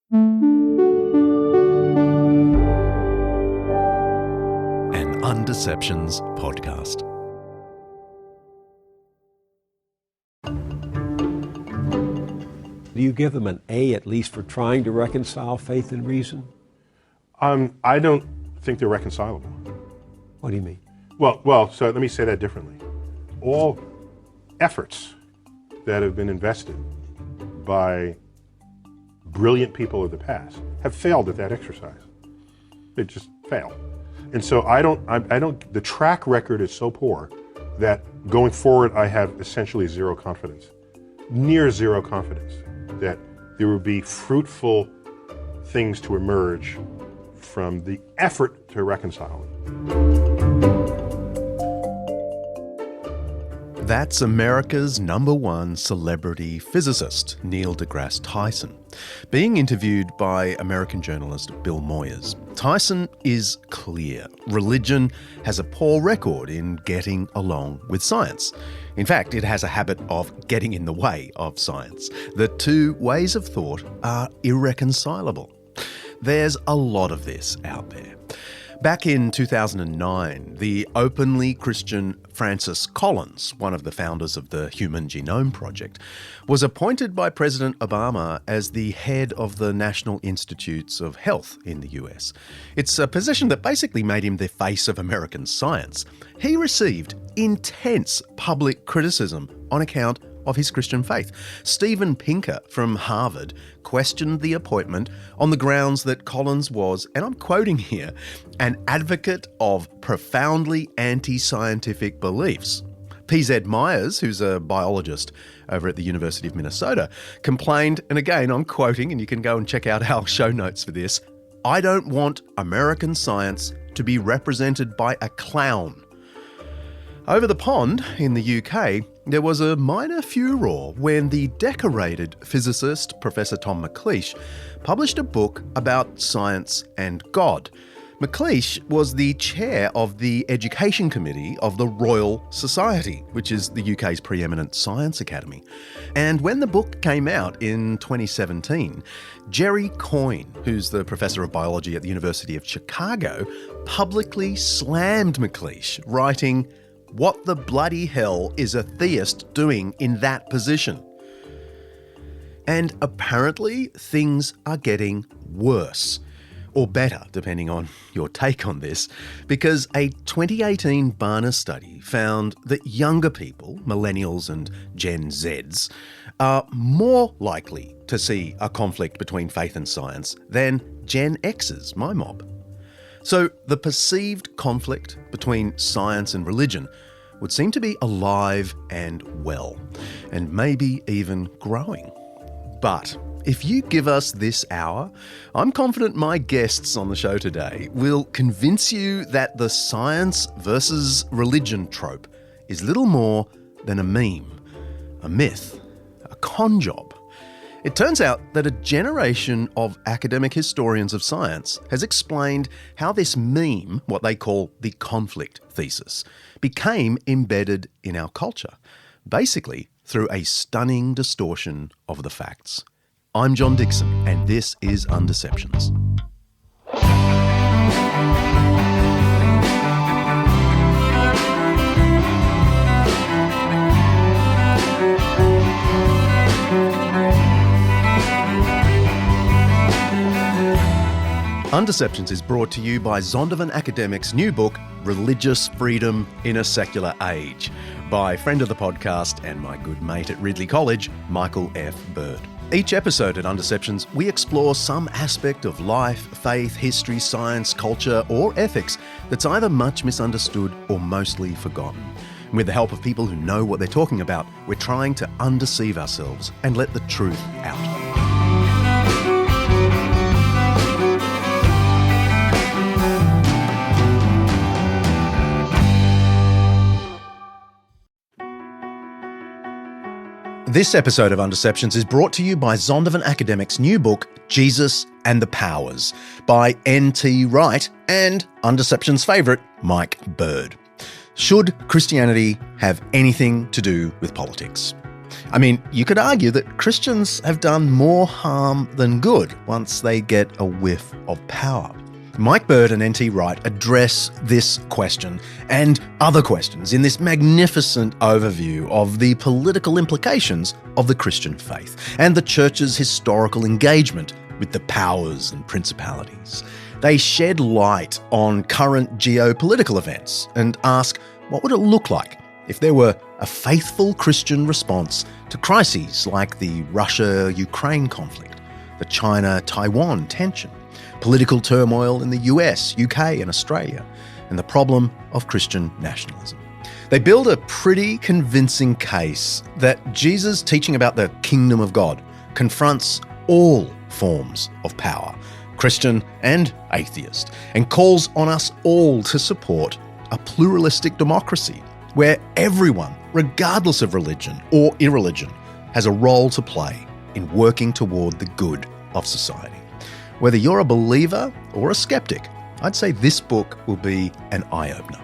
An Undeceptions podcast. Do you give them an A at least for trying to reconcile faith and reason? I don't think they're reconcilable. What do you mean? Well, so let me say that differently. All efforts that have been invested by brilliant people of the past have failed at that exercise. They just fail. And so the track record is so poor that going forward I have essentially zero confidence, near zero confidence, that there will be fruitful things to emerge from the effort to reconcile it. That's America's #1 celebrity physicist, Neil deGrasse Tyson, being interviewed by American journalist Bill Moyers. Tyson is clear. Religion has a poor record in getting along with science. In fact, it has a habit of getting in the way of science. The two ways of thought are irreconcilable. There's a lot of this out there. Back in 2009, the openly Christian Francis Collins, one of the founders of the Human Genome Project, was appointed by President Obama as the head of the National Institutes of Health in the US. It's a position that basically made him the face of American science. He received intense public criticism on account of his Christian faith. Steven Pinker from Harvard questioned the appointment on the grounds that Collins was, and I'm quoting here, an advocate of profoundly anti-scientific beliefs. P.Z. Myers, who's a biologist over at the University of Minnesota, complained, and again I'm quoting, and you can go and check out our show notes for this, "I don't want American science to be represented by a clown." Over the pond, in the UK, there was a minor furore when the decorated physicist Professor Tom McLeish published a book about science and God. McLeish was the chair of the Education Committee of the Royal Society, which is the UK's preeminent science academy. And when the book came out in 2017, Jerry Coyne, who's the professor of biology at the University of Chicago, publicly slammed McLeish, writing, "What the bloody hell is a theist doing in that position?" And apparently things are getting worse, or better, depending on your take on this, because a 2018 Barna study found that younger people, millennials and Gen Zs, are more likely to see a conflict between faith and science than Gen Xs, my mob. So the perceived conflict between science and religion would seem to be alive and well, and maybe even growing. But if you give us this hour, I'm confident my guests on the show today will convince you that the science versus religion trope is little more than a meme, a myth, a con job. It turns out that a generation of academic historians of science has explained how this meme, what they call the conflict thesis, became embedded in our culture, basically through a stunning distortion of the facts. I'm John Dickson, and this is Undeceptions. Undeceptions is brought to you by Zondervan Academic's new book, Religious Freedom in a Secular Age, by friend of the podcast and my good mate at Ridley College, Michael F. Bird. Each episode at Undeceptions, we explore some aspect of life, faith, history, science, culture, or ethics that's either much misunderstood or mostly forgotten. With the help of people who know what they're talking about, we're trying to undeceive ourselves and let the truth out. This episode of Undeceptions is brought to you by Zondervan Academic's new book, Jesus and the Powers, by N.T. Wright and Undeceptions' favourite, Mike Bird. Should Christianity have anything to do with politics? I mean, you could argue that Christians have done more harm than good once they get a whiff of power. Mike Bird and N.T. Wright address this question and other questions in this magnificent overview of the political implications of the Christian faith and the Church's historical engagement with the powers and principalities. They shed light on current geopolitical events and ask, what would it look like if there were a faithful Christian response to crises like the Russia-Ukraine conflict, the China-Taiwan tension, political turmoil in the US, UK and Australia, and the problem of Christian nationalism. They build a pretty convincing case that Jesus' teaching about the kingdom of God confronts all forms of power, Christian and atheist, and calls on us all to support a pluralistic democracy where everyone, regardless of religion or irreligion, has a role to play in working toward the good of society. Whether you're a believer or a skeptic, I'd say this book will be an eye-opener.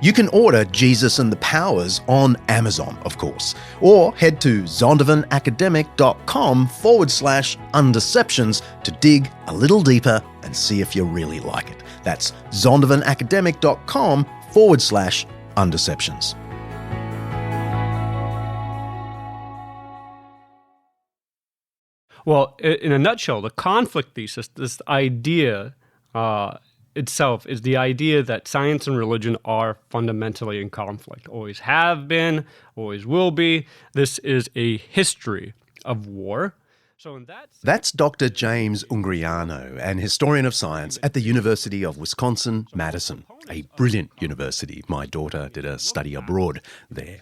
You can order Jesus and the Powers on Amazon, of course, or head to zondervanacademic.com/undeceptions to dig a little deeper and see if you really like it. That's zondervanacademic.com/undeceptions. Well, in a nutshell, the conflict thesis, this idea itself is the idea that science and religion are fundamentally in conflict. Always have been, always will be. This is a history of war. So in that sense, that's Dr. James Ungriano, an historian of science at the University of Wisconsin-Madison, a brilliant university. My daughter did a study abroad there.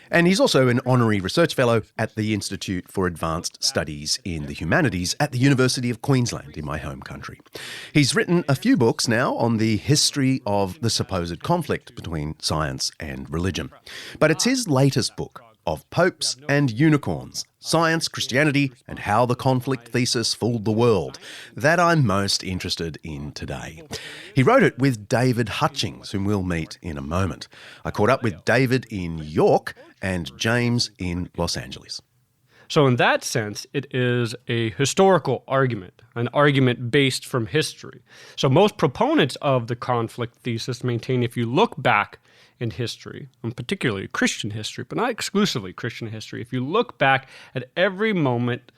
And he's also an honorary research fellow at the Institute for Advanced Studies in the Humanities at the University of Queensland in my home country. He's written a few books now on the history of the supposed conflict between science and religion. But it's his latest book, Of Popes and Unicorns, Science, Christianity, and How the Conflict Thesis Fooled the World, that I'm most interested in today. He wrote it with David Hutchings, whom we'll meet in a moment. I caught up with David in York and James in Los Angeles. So in that sense, it is a historical argument, an argument based from history. So most proponents of the conflict thesis maintain if you look back in history, and particularly Christian history, but not exclusively Christian history, if you look back at every moment,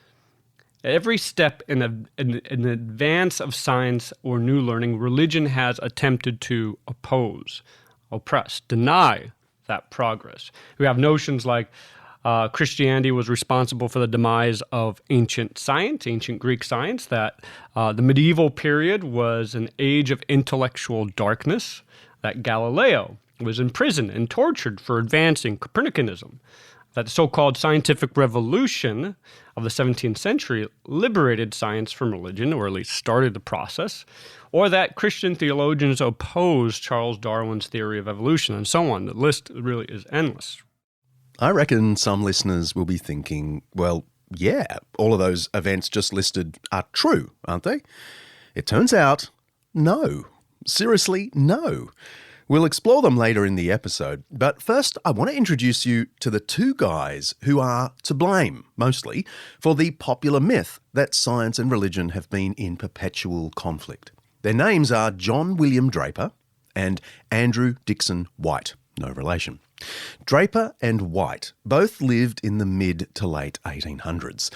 every step in an advance of science or new learning, religion has attempted to oppose, oppress, deny that progress. We have notions like Christianity was responsible for the demise of ancient science, ancient Greek science, that the medieval period was an age of intellectual darkness, that Galileo was imprisoned and tortured for advancing Copernicanism, that the so-called scientific revolution of the 17th century liberated science from religion, or at least started the process, or that Christian theologians opposed Charles Darwin's theory of evolution, and so on. The list really is endless. I reckon some listeners will be thinking, well, yeah, all of those events just listed are true, aren't they? It turns out, no. Seriously, no. We'll explore them later in the episode, but first I want to introduce you to the two guys who are to blame, mostly, for the popular myth that science and religion have been in perpetual conflict. Their names are John William Draper and Andrew Dickson White, no relation. Draper and White both lived in the mid to late 1800s.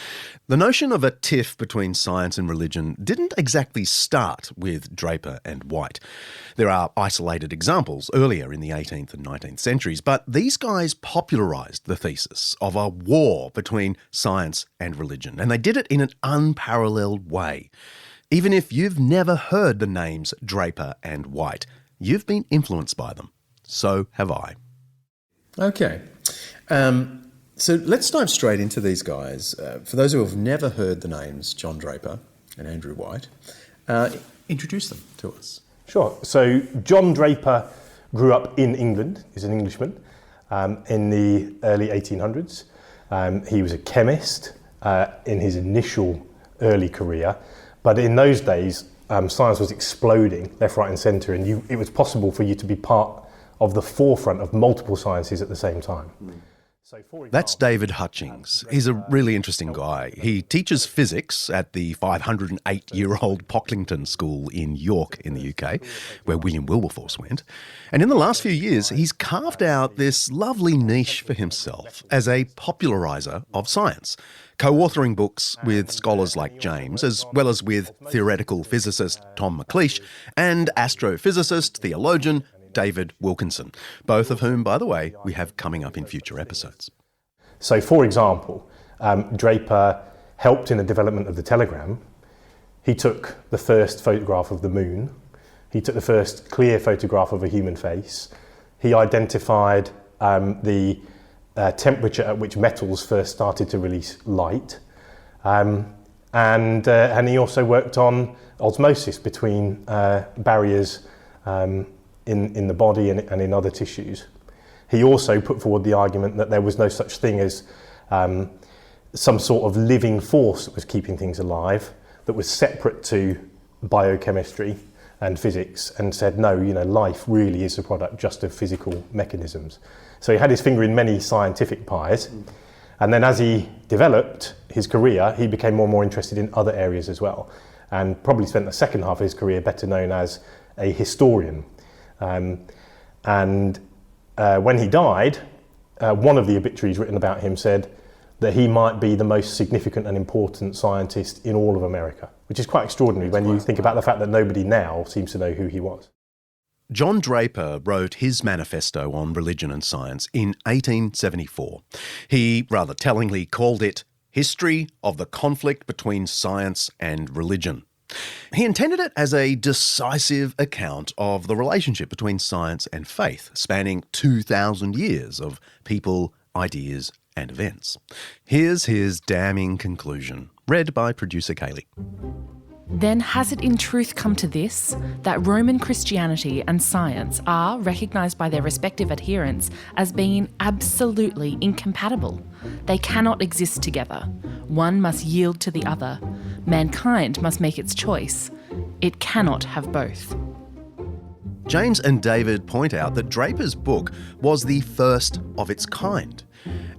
The notion of a tiff between science and religion didn't exactly start with Draper and White. There are isolated examples earlier in the 18th and 19th centuries, but these guys popularised the thesis of a war between science and religion, and they did it in an unparalleled way. Even if you've never heard the names Draper and White, you've been influenced by them. So have I. Okay, so let's dive straight into these guys. For those who have never heard the names John Draper and Andrew White, introduce them to us. Sure. So John Draper grew up in England. He's an Englishman in the early 1800s. He was a chemist in his initial early career, but in those days, science was exploding left, right, and centre, and it was possible for you to be part of the forefront of multiple sciences at the same time. That's David Hutchings. He's a really interesting guy. He teaches physics at the 508-year-old Pocklington School in York in the UK, where William Wilberforce went. And in the last few years, he's carved out this lovely niche for himself as a populariser of science, co-authoring books with scholars like James, as well as with theoretical physicist Tom McLeish and astrophysicist, theologian David Wilkinson, both of whom, by the way, we have coming up in future episodes. So, for example, Draper helped in the development of the telegram. He took the first photograph of the moon. He took the first clear photograph of a human face. He identified the temperature at which metals first started to release light. And he also worked on osmosis between barriers in the body and in other tissues. He also put forward the argument that there was no such thing as some sort of living force that was keeping things alive, that was separate to biochemistry and physics, and said, no, life really is a product just of physical mechanisms. So he had his finger in many scientific pies. And then as he developed his career, he became more and more interested in other areas as well, and probably spent the second half of his career better known as a historian. When he died, one of the obituaries written about him said that he might be the most significant and important scientist in all of America, which is quite extraordinary when you think about the fact that nobody now seems to know who he was. John Draper wrote his manifesto on religion and science in 1874. He, rather tellingly, called it History of the Conflict Between Science and Religion. He intended it as a decisive account of the relationship between science and faith, spanning 2,000 years of people, ideas, and events. Here's his damning conclusion, read by producer Kaley. Then has it in truth come to this, that Roman Christianity and science are recognised by their respective adherents as being absolutely incompatible? They cannot exist together. One must yield to the other. Mankind must make its choice. It cannot have both. James and David point out that Draper's book was the first of its kind.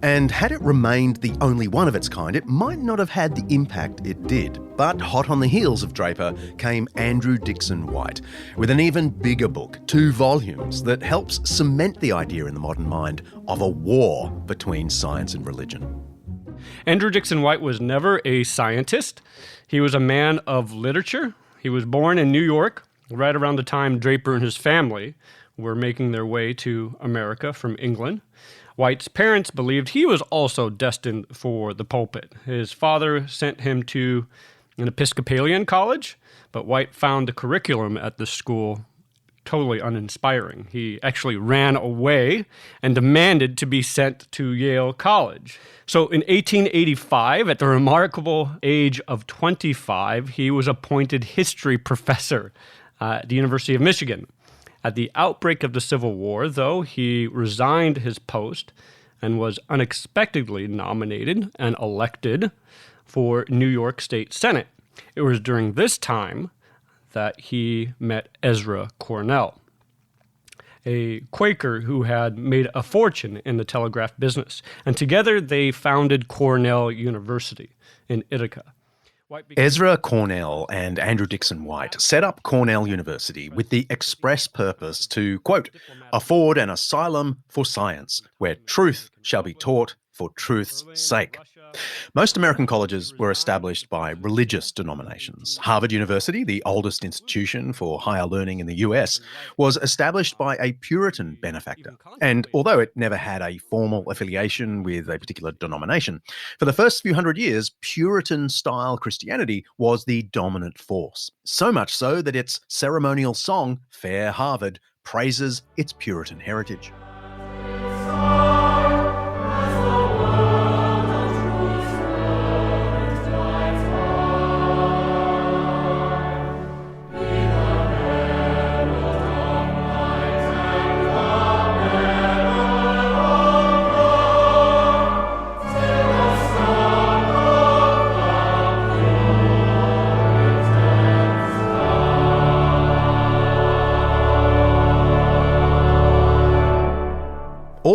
And had it remained the only one of its kind, it might not have had the impact it did. But hot on the heels of Draper came Andrew Dickson White, with an even bigger book, 2 volumes, that helps cement the idea in the modern mind of a war between science and religion. Andrew Dickson White was never a scientist. He was a man of literature. He was born in New York, right around the time Draper and his family were making their way to America from England. White's parents believed he was also destined for the pulpit. His father sent him to an Episcopalian college, but White found the curriculum at the school totally uninspiring. He actually ran away and demanded to be sent to Yale College. So in 1885, at the remarkable age of 25, he was appointed history professor at the University of Michigan. At the outbreak of the Civil War, though, he resigned his post and was unexpectedly nominated and elected for New York State Senate. It was during this time that he met Ezra Cornell, a Quaker who had made a fortune in the telegraph business, and together they founded Cornell University in Ithaca. Ezra Cornell and Andrew Dickson White set up Cornell University with the express purpose to, quote, afford an asylum for science where truth shall be taught for truth's sake. Most American colleges were established by religious denominations. Harvard University, the oldest institution for higher learning in the US, was established by a Puritan benefactor. And although it never had a formal affiliation with a particular denomination, for the first few hundred years, Puritan-style Christianity was the dominant force. So much so that its ceremonial song, Fair Harvard, praises its Puritan heritage.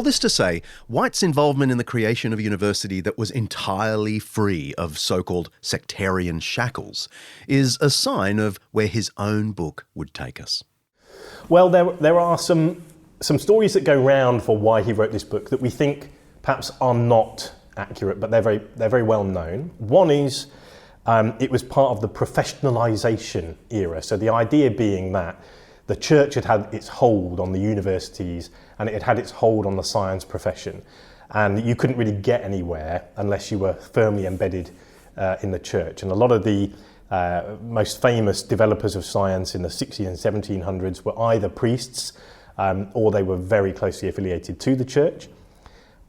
this to say, White's involvement in the creation of a university that was entirely free of so-called sectarian shackles is a sign of where his own book would take us. Well, there are some stories that go round for why he wrote this book that we think perhaps are not accurate, but they're very well known. One is it was part of the professionalisation era. So the idea being that the church had had its hold on the universities and it had had its hold on the science profession. And you couldn't really get anywhere unless you were firmly embedded in the church. And a lot of the most famous developers of science in the 1600s and 1700s were either priests or they were very closely affiliated to the church.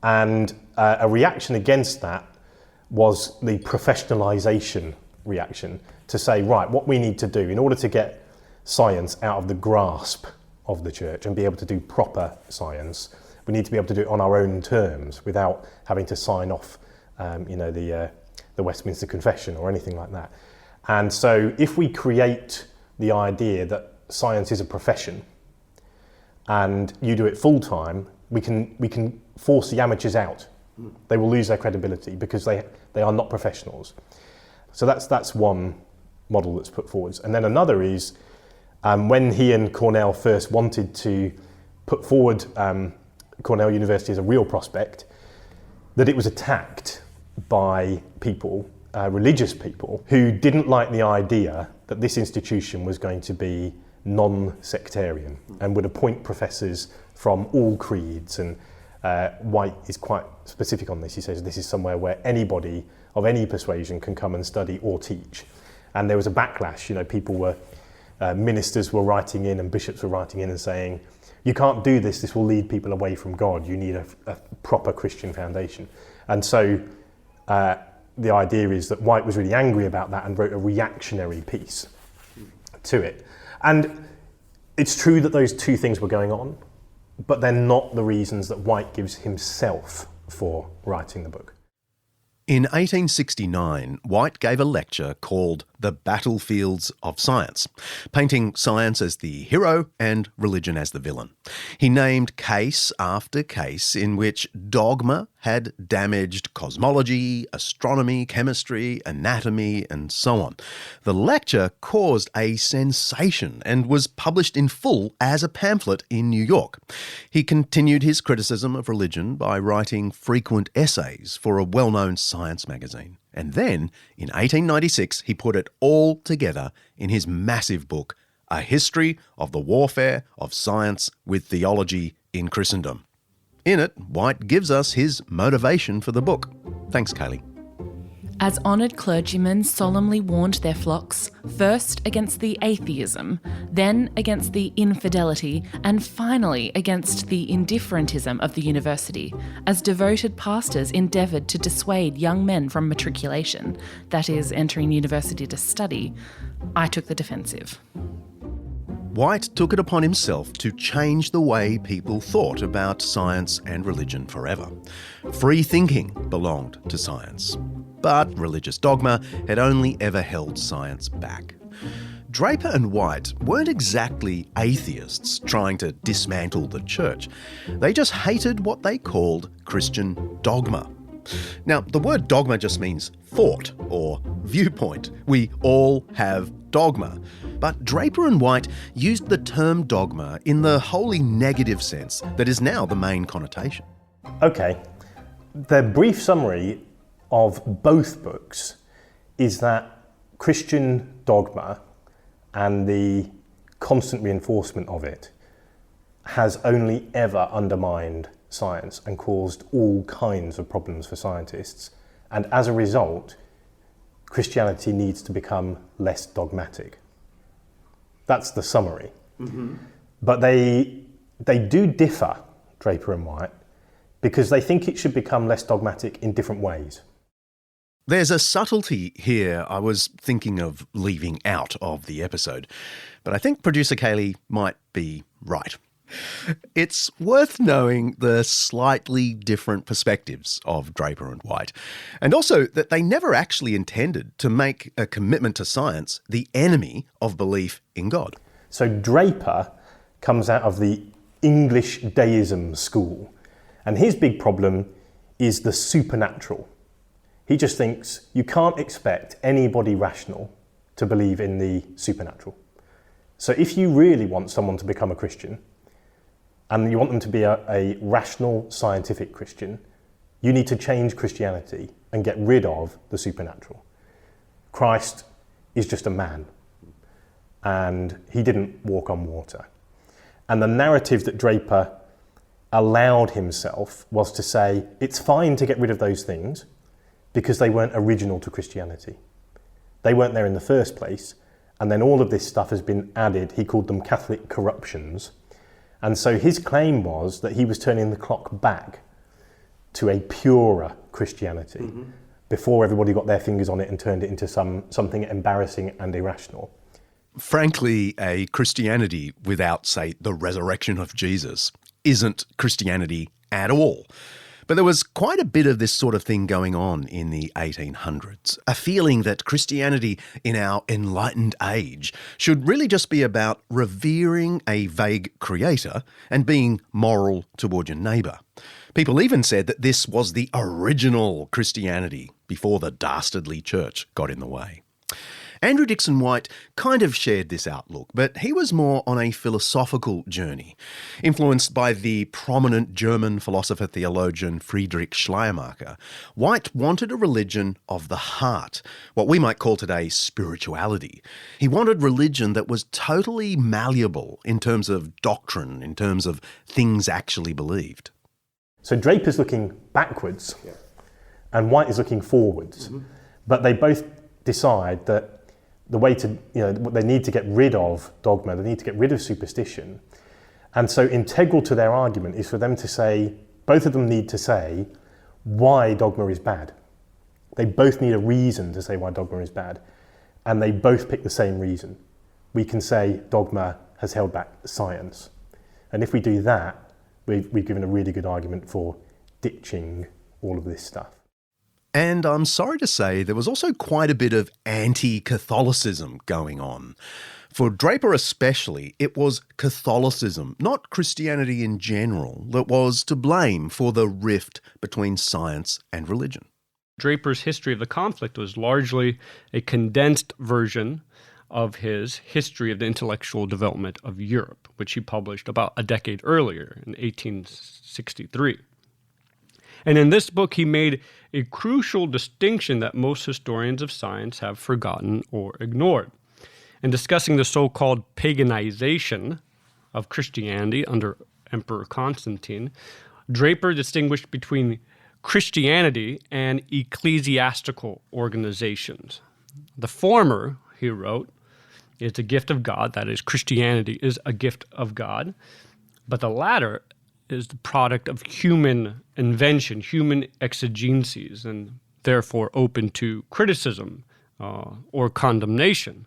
And a reaction against that was the professionalisation reaction, to say, right, what we need to do in order to get science out of the grasp of the church and be able to do proper science, we need to be able to do it on our own terms without having to sign off the Westminster Confession or anything like that. And so if we create the idea that science is a profession and you do it full time, we can force the amateurs out. They will lose their credibility because they are not professionals. So that's one model that's put forwards. And then another is when he and Cornell first wanted to put forward Cornell University as a real prospect, that it was attacked by people, religious people, who didn't like the idea that this institution was going to be non-sectarian and would appoint professors from all creeds. And White is quite specific on this. He says this is somewhere where anybody of any persuasion can come and study or teach. And there was a backlash. People were, ministers were writing in and bishops were writing in and saying, you can't do this, this will lead people away from God. You need a proper Christian foundation. And so the idea is that White was really angry about that and wrote a reactionary piece to it. And it's true that those two things were going on, but they're not the reasons that White gives himself for writing the book. In 1869, White gave a lecture called The Battlefields of Science, painting science as the hero and religion as the villain. He named case after case in which dogma had damaged cosmology, astronomy, chemistry, anatomy, and so on. The lecture caused a sensation and was published in full as a pamphlet in New York. He continued his criticism of religion by writing frequent essays for a well-known science magazine. And then, in 1896, he put it all together in his massive book, A History of the Warfare of Science with Theology in Christendom. In it, White gives us his motivation for the book. Thanks, Kaley. As honoured clergymen solemnly warned their flocks, first against the atheism, then against the infidelity, and finally against the indifferentism of the university, as devoted pastors endeavoured to dissuade young men from matriculation, that is, entering university to study, I took the defensive. White took it upon himself to change the way people thought about science and religion forever. Free thinking belonged to science, but religious dogma had only ever held science back. Draper and White weren't exactly atheists trying to dismantle the church. They just hated what they called Christian dogma. Now, the word dogma just means thought or viewpoint. We all have dogma. But Draper and White used the term dogma in the wholly negative sense that is now the main connotation. Okay, the brief summary of both books is that Christian dogma and the constant reinforcement of it has only ever undermined science and caused all kinds of problems for scientists. And as a result, Christianity needs to become less dogmatic. That's the summary. Mm-hmm. But they do differ, Draper and White, because they think it should become less dogmatic in different ways. There's a subtlety here I was thinking of leaving out of the episode, but I think producer Kaley might be right. It's worth knowing the slightly different perspectives of Draper and White, and also that they never actually intended to make a commitment to science the enemy of belief in God. So Draper comes out of the English deism school, And his big problem is the supernatural. He just thinks you can't expect anybody rational to believe in the supernatural. So if you really want someone to become a Christian, and you want them to be a rational, scientific Christian, you need to change Christianity and get rid of the supernatural. Christ is just a man, and he didn't walk on water. And the narrative that Draper allowed himself was to say, it's fine to get rid of those things because they weren't original to Christianity. They weren't there in the first place, and then all of this stuff has been added. He called them Catholic corruptions. And so his claim was that he was turning the clock back to a purer Christianity before everybody got their fingers on it and turned it into something embarrassing and irrational. Frankly, a Christianity without, say, the resurrection of Jesus isn't Christianity at all. But there was quite a bit of this sort of thing going on in the 1800s, a feeling that Christianity in our enlightened age should really just be about revering a vague creator and being moral toward your neighbour. People even said that this was the original Christianity before the dastardly church got in the way. Andrew Dickson White kind of shared this outlook, but he was more on a philosophical journey, influenced by the prominent German philosopher-theologian Friedrich Schleiermacher. White wanted a religion of the heart, what we might call today spirituality. He wanted religion that was totally malleable in terms of doctrine, in terms of things actually believed. So Draper's looking backwards, and White is looking forwards, but they both decide that the way to, they need to get rid of dogma, they need to get rid of superstition. And so integral to their argument is for them to say, both of them need to say why dogma is bad. They both need a reason to say why dogma is bad. And they both pick the same reason. We can say dogma has held back science. And if we do that, we've given a really good argument for ditching all of this stuff. And I'm sorry to say there was also quite a bit of anti-Catholicism going on. For Draper especially, it was Catholicism, not Christianity in general, that was to blame for the rift between science and religion. Draper's history of the conflict was largely a condensed version of his History of the Intellectual Development of Europe, which he published about a decade earlier in 1863. And in this book, he made a crucial distinction that most historians of science have forgotten or ignored. In discussing the so-called paganization of Christianity under Emperor Constantine, Draper distinguished between Christianity and ecclesiastical organizations. The former, he wrote, is a gift of God, that is, Christianity is a gift of God, but the latter is the product of human invention, human exigencies, and therefore open to criticism or condemnation.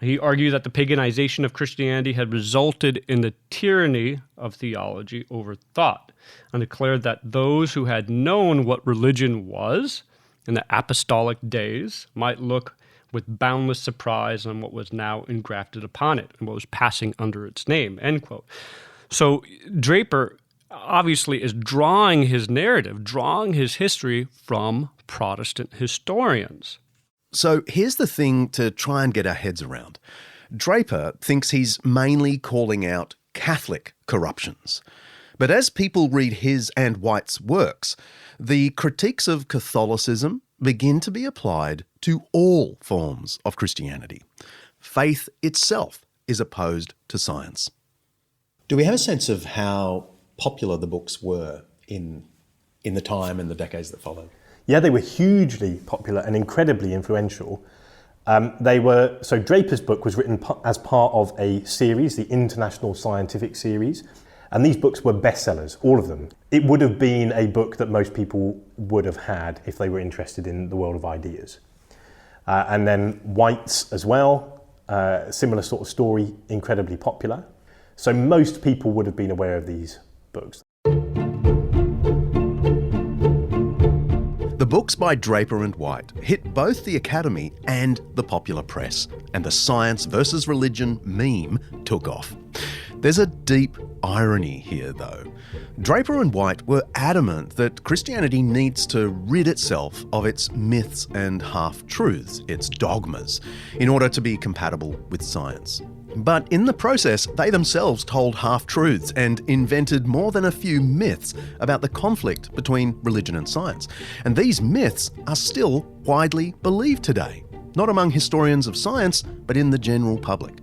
He argued that the paganization of Christianity had resulted in the tyranny of theology over thought, and declared that those who had known what religion was in the apostolic days might look with boundless surprise on what was now engrafted upon it and what was passing under its name, end quote. So Draper obviously is drawing his narrative, drawing his history from Protestant historians. So here's the thing to try and get our heads around. Draper thinks he's mainly calling out Catholic corruptions. But as people read his and White's works, the critiques of Catholicism begin to be applied to all forms of Christianity. Faith itself is opposed to science. Do we have a sense of how popular the books were in the time and the decades that followed? Yeah, they were hugely popular and incredibly influential. So Draper's book was written as part of a series, the International Scientific Series, and these books were bestsellers, all of them. It would have been a book that most people would have had if they were interested in the world of ideas. And then White's as well, similar sort of story, incredibly popular. So most people would have been aware of these books. The books by Draper and White hit both the Academy and the popular press, and the science versus religion meme took off. There's a deep irony here, though. Draper and White were adamant that Christianity needs to rid itself of its myths and half-truths, its dogmas, in order to be compatible with science. But in the process, they themselves told half-truths and invented more than a few myths about the conflict between religion and science. And these myths are still widely believed today. Not among historians of science, but in the general public.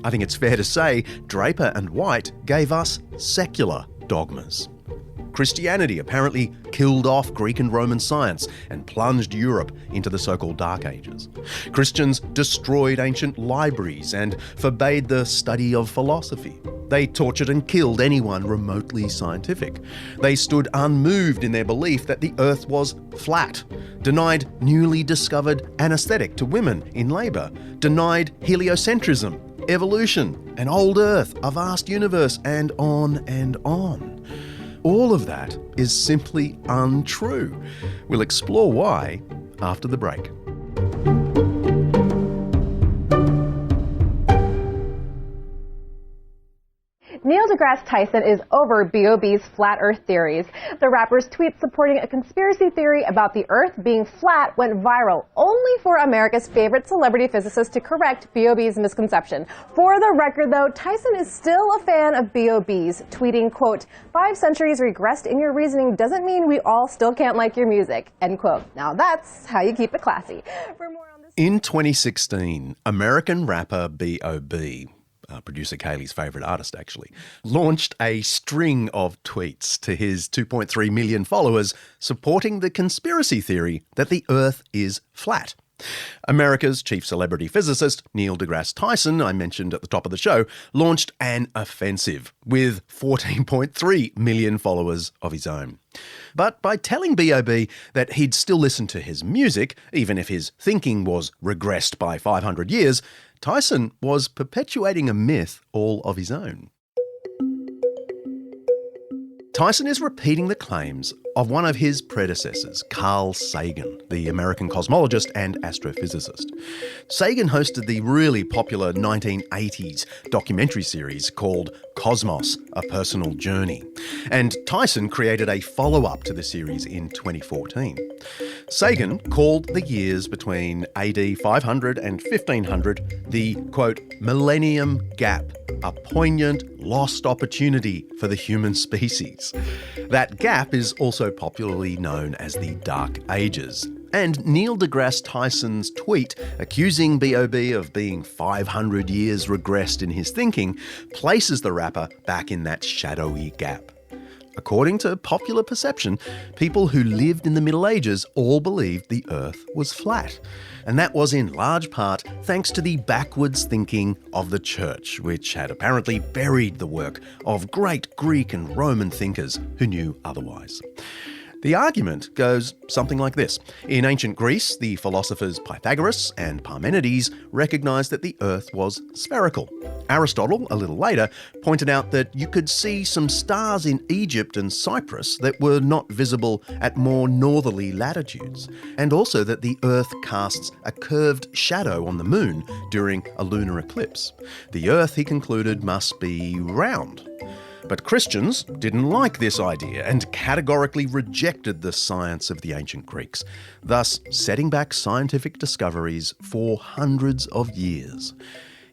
I think it's fair to say Draper and White gave us secular dogmas. Christianity apparently killed off Greek and Roman science and plunged Europe into the so-called Dark Ages. Christians destroyed ancient libraries and forbade the study of philosophy. They tortured and killed anyone remotely scientific. They stood unmoved in their belief that the earth was flat, denied newly discovered anaesthetic to women in labour, denied heliocentrism, evolution, an old earth, a vast universe, and on and on. All of that is simply untrue. We'll explore why after the break. Neil deGrasse Tyson is over B.O.B.'s flat Earth theories. The rapper's tweet supporting a conspiracy theory about the Earth being flat went viral, only for America's favorite celebrity physicist to correct B.O.B.'s misconception. For the record, though, Tyson is still a fan of B.O.B.'s, tweeting, quote, 5 centuries regressed in your reasoning doesn't mean we all still can't like your music, end quote. Now that's how you keep it classy. For more on this... In 2016, American rapper B.O.B., producer Kaley's favourite artist actually, launched a string of tweets to his 2.3 million followers supporting the conspiracy theory that the Earth is flat. America's chief celebrity physicist, Neil deGrasse Tyson, I mentioned at the top of the show, launched an offensive with 14.3 million followers of his own. But by telling B.O.B. that he'd still listen to his music, even if his thinking was regressed by 500 years, Tyson was perpetuating a myth all of his own. Tyson is repeating the claims of one of his predecessors, Carl Sagan, the American cosmologist and astrophysicist. Sagan hosted the really popular 1980s documentary series called Cosmos, A Personal Journey, and Tyson created a follow-up to the series in 2014. Sagan called the years between AD 500 and 1500 the, quote, millennium gap, a poignant lost opportunity for the human species. That gap is also popularly known as the Dark Ages. And Neil deGrasse Tyson's tweet accusing B.O.B. of being 500 years regressed in his thinking places the rapper back in that shadowy gap. According to popular perception, people who lived in the Middle Ages all believed the Earth was flat. And that was in large part thanks to the backwards thinking of the Church, which had apparently buried the work of great Greek and Roman thinkers who knew otherwise. The argument goes something like this. In ancient Greece, the philosophers Pythagoras and Parmenides recognised that the Earth was spherical. Aristotle, a little later, pointed out that you could see some stars in Egypt and Cyprus that were not visible at more northerly latitudes, and also that the Earth casts a curved shadow on the moon during a lunar eclipse. The Earth, he concluded, must be round. But Christians didn't like this idea and categorically rejected the science of the ancient Greeks, thus setting back scientific discoveries for hundreds of years.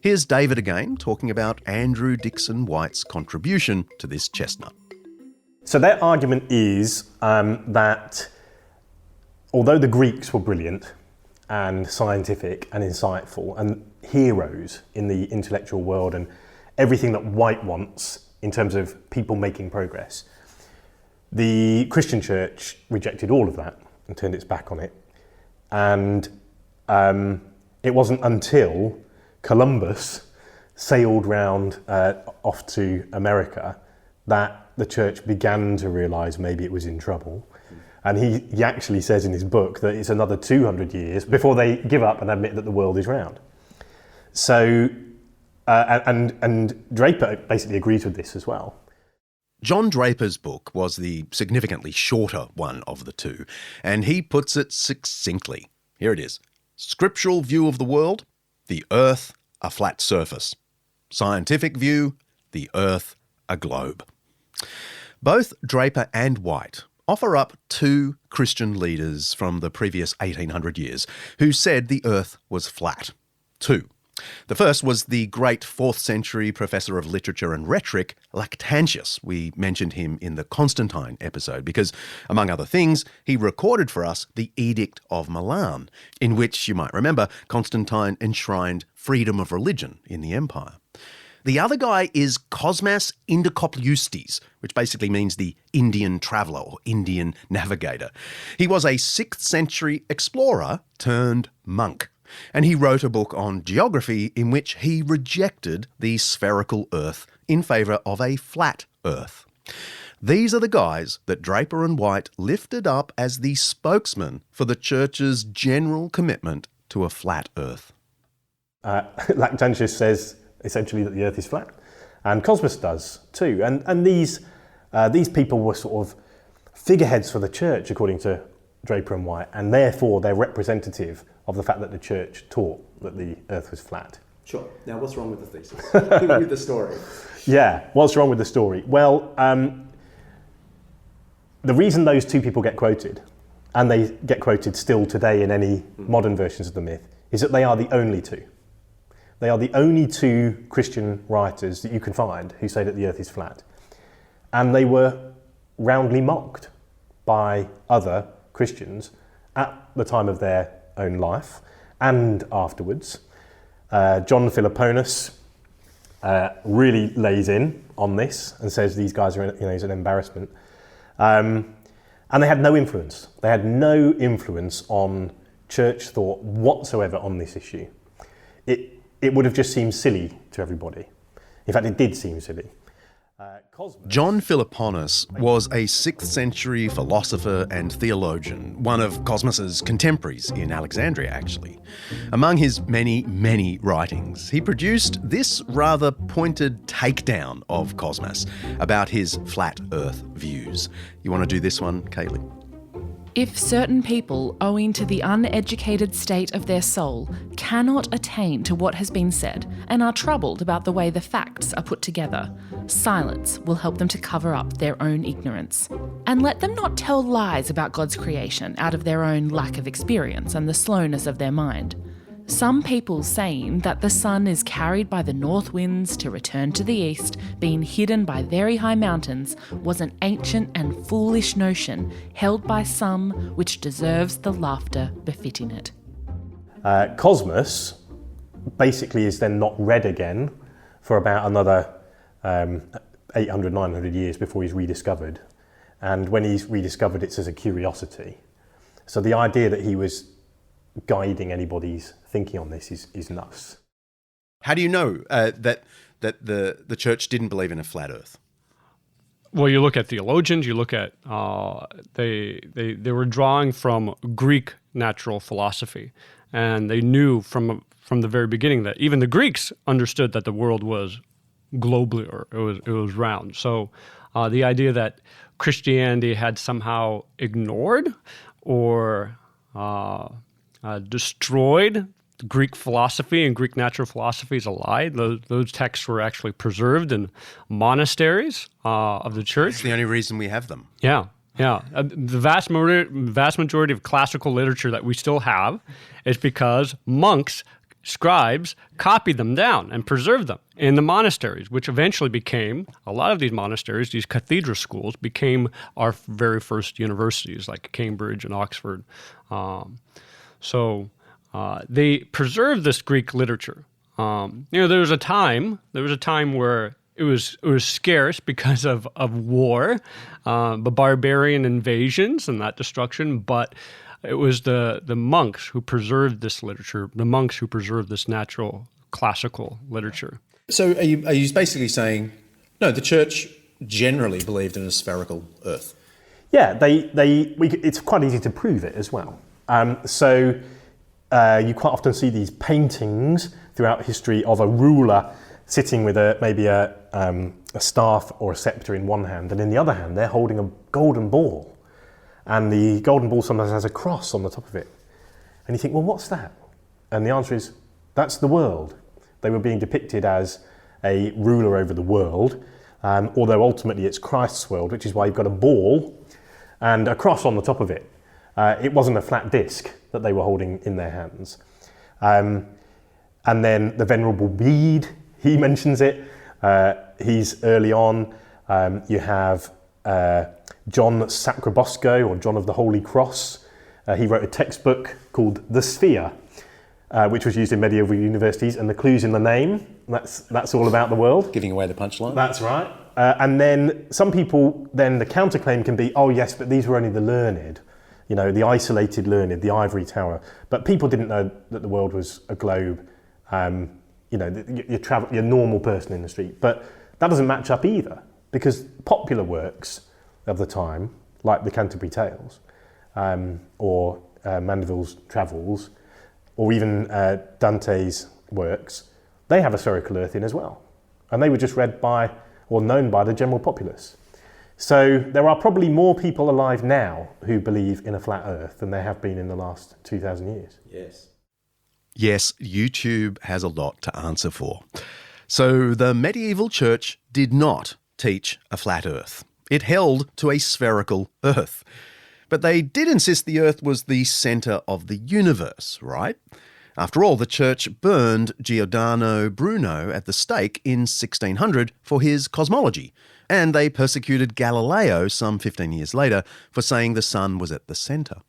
Here's David again talking about Andrew Dickson White's contribution to this chestnut. So their argument is that although the Greeks were brilliant and scientific and insightful and heroes in the intellectual world and everything that White wants in terms of people making progress, the Christian church rejected all of that and turned its back on it. And it wasn't until Columbus sailed round off to America that the church began to realise maybe it was in trouble. And he actually says in his book that it's another 200 years before they give up and admit that the world is round. So and Draper basically agrees with this as well. John Draper's book was the significantly shorter one of the two, and he puts it succinctly. Here it is. Scriptural view of the world, the Earth, a flat surface. Scientific view, the the earth a globe. Both Draper and White offer up two Christian leaders from the previous 1800 years who said the earth was flat. Two. The first was the great 4th century professor of literature and rhetoric, Lactantius. We mentioned him in the Constantine episode because, among other things, he recorded for us the Edict of Milan, in which, you might remember, Constantine enshrined freedom of religion in the empire. The other guy is Cosmas Indicopleustes, which basically means the Indian traveller or Indian navigator. He was a 6th century explorer turned monk. And he wrote a book on geography in which he rejected the spherical Earth in favour of a flat Earth. These are the guys that Draper and White lifted up as the spokesman for the Church's general commitment to a flat Earth. Lactantius says essentially that the Earth is flat, and Cosmas does too. And these people were sort of figureheads for the Church, according to Draper and White, and therefore they're representative of the fact that the Church taught that the Earth was flat. Sure. Now, what's wrong with the thesis? With the story? Yeah, what's wrong with the story? Well, the reason those two people get quoted, and they get quoted still today in any modern versions of the myth, is that they are the only two. They are the only two Christian writers that you can find who say that the Earth is flat. And they were roundly mocked by other Christians at the time of their own life and afterwards. John Philoponus really lays in on this and says these guys are, it's an embarrassment. And they had no influence. They had no influence on church thought whatsoever on this issue. It would have just seemed silly to everybody. In fact, it did seem silly. John Philoponus was a 6th century philosopher and theologian, one of Cosmas's contemporaries in Alexandria, actually. Among his many, many writings, he produced this rather pointed takedown of Cosmas about his flat earth views. You want to do this one, Kaley? If certain people, owing to the uneducated state of their soul, cannot attain to what has been said and are troubled about the way the facts are put together, silence will help them to cover up their own ignorance. And let them not tell lies about God's creation out of their own lack of experience and the slowness of their mind. Some people saying that the sun is carried by the north winds to return to the east, being hidden by very high mountains, was an ancient and foolish notion held by some which deserves the laughter befitting it. Cosmas basically is then not read again for about another 800, 900 years before he's rediscovered. And when he's rediscovered, it's as a curiosity. So the idea that he was guiding anybody's thinking on this is nuts. How do you know that the church didn't believe in a flat earth? Well, you look at theologians, you look at, they were drawing from Greek natural philosophy, and they knew from the very beginning that even the Greeks understood that the world was globular, it was round. So the idea that Christianity had somehow ignored or destroyed Greek philosophy and Greek natural philosophy is a lie. Those texts were actually preserved in monasteries of the church. That's the only reason we have them. Yeah. The vast majority of classical literature that we still have is because monks, scribes, copied them down and preserved them in the monasteries, which eventually became, a lot of these monasteries, these cathedral schools, became our very first universities, like Cambridge and Oxford. So they preserved this Greek literature. There was a time where it was scarce because of war, the barbarian invasions and that destruction. But it was the monks who preserved this literature, the monks who preserved this natural classical literature. So are you basically saying, no, the church generally believed in a spherical earth? Yeah, it's quite easy to prove it as well. So you quite often see these paintings throughout history of a ruler sitting with maybe a staff or a scepter in one hand, and in the other hand they're holding a golden ball. And the golden ball sometimes has a cross on the top of it. And you think, well, what's that? And the answer is, that's the world. They were being depicted as a ruler over the world, although ultimately it's Christ's world, which is why you've got a ball and a cross on the top of it. It wasn't a flat disc that they were holding in their hands. And then the Venerable Bede, he mentions it. He's early on. You have John Sacrobosco, or John of the Holy Cross. He wrote a textbook called The Sphere, which was used in medieval universities, and the clue's in the name. That's all about the world. Giving away the punchline. That's right. And then some people, then the counterclaim can be, oh yes, but these were only the learned, the isolated learned, the ivory tower. But people didn't know that the world was a globe, your normal person in the street. But that doesn't match up either, because popular works of the time, like the Canterbury Tales, or Mandeville's Travels, or even Dante's works, they have a spherical earth in as well. And they were just read by, or known by, the general populace. So there are probably more people alive now who believe in a flat earth than there have been in the last 2,000 years. Yes. Yes, YouTube has a lot to answer for. So the medieval church did not teach a flat earth. It held to a spherical earth. But they did insist the earth was the centre of the universe, right? After all, the church burned Giordano Bruno at the stake in 1600 for his cosmology, and they persecuted Galileo some 15 years later for saying the sun was at the centre.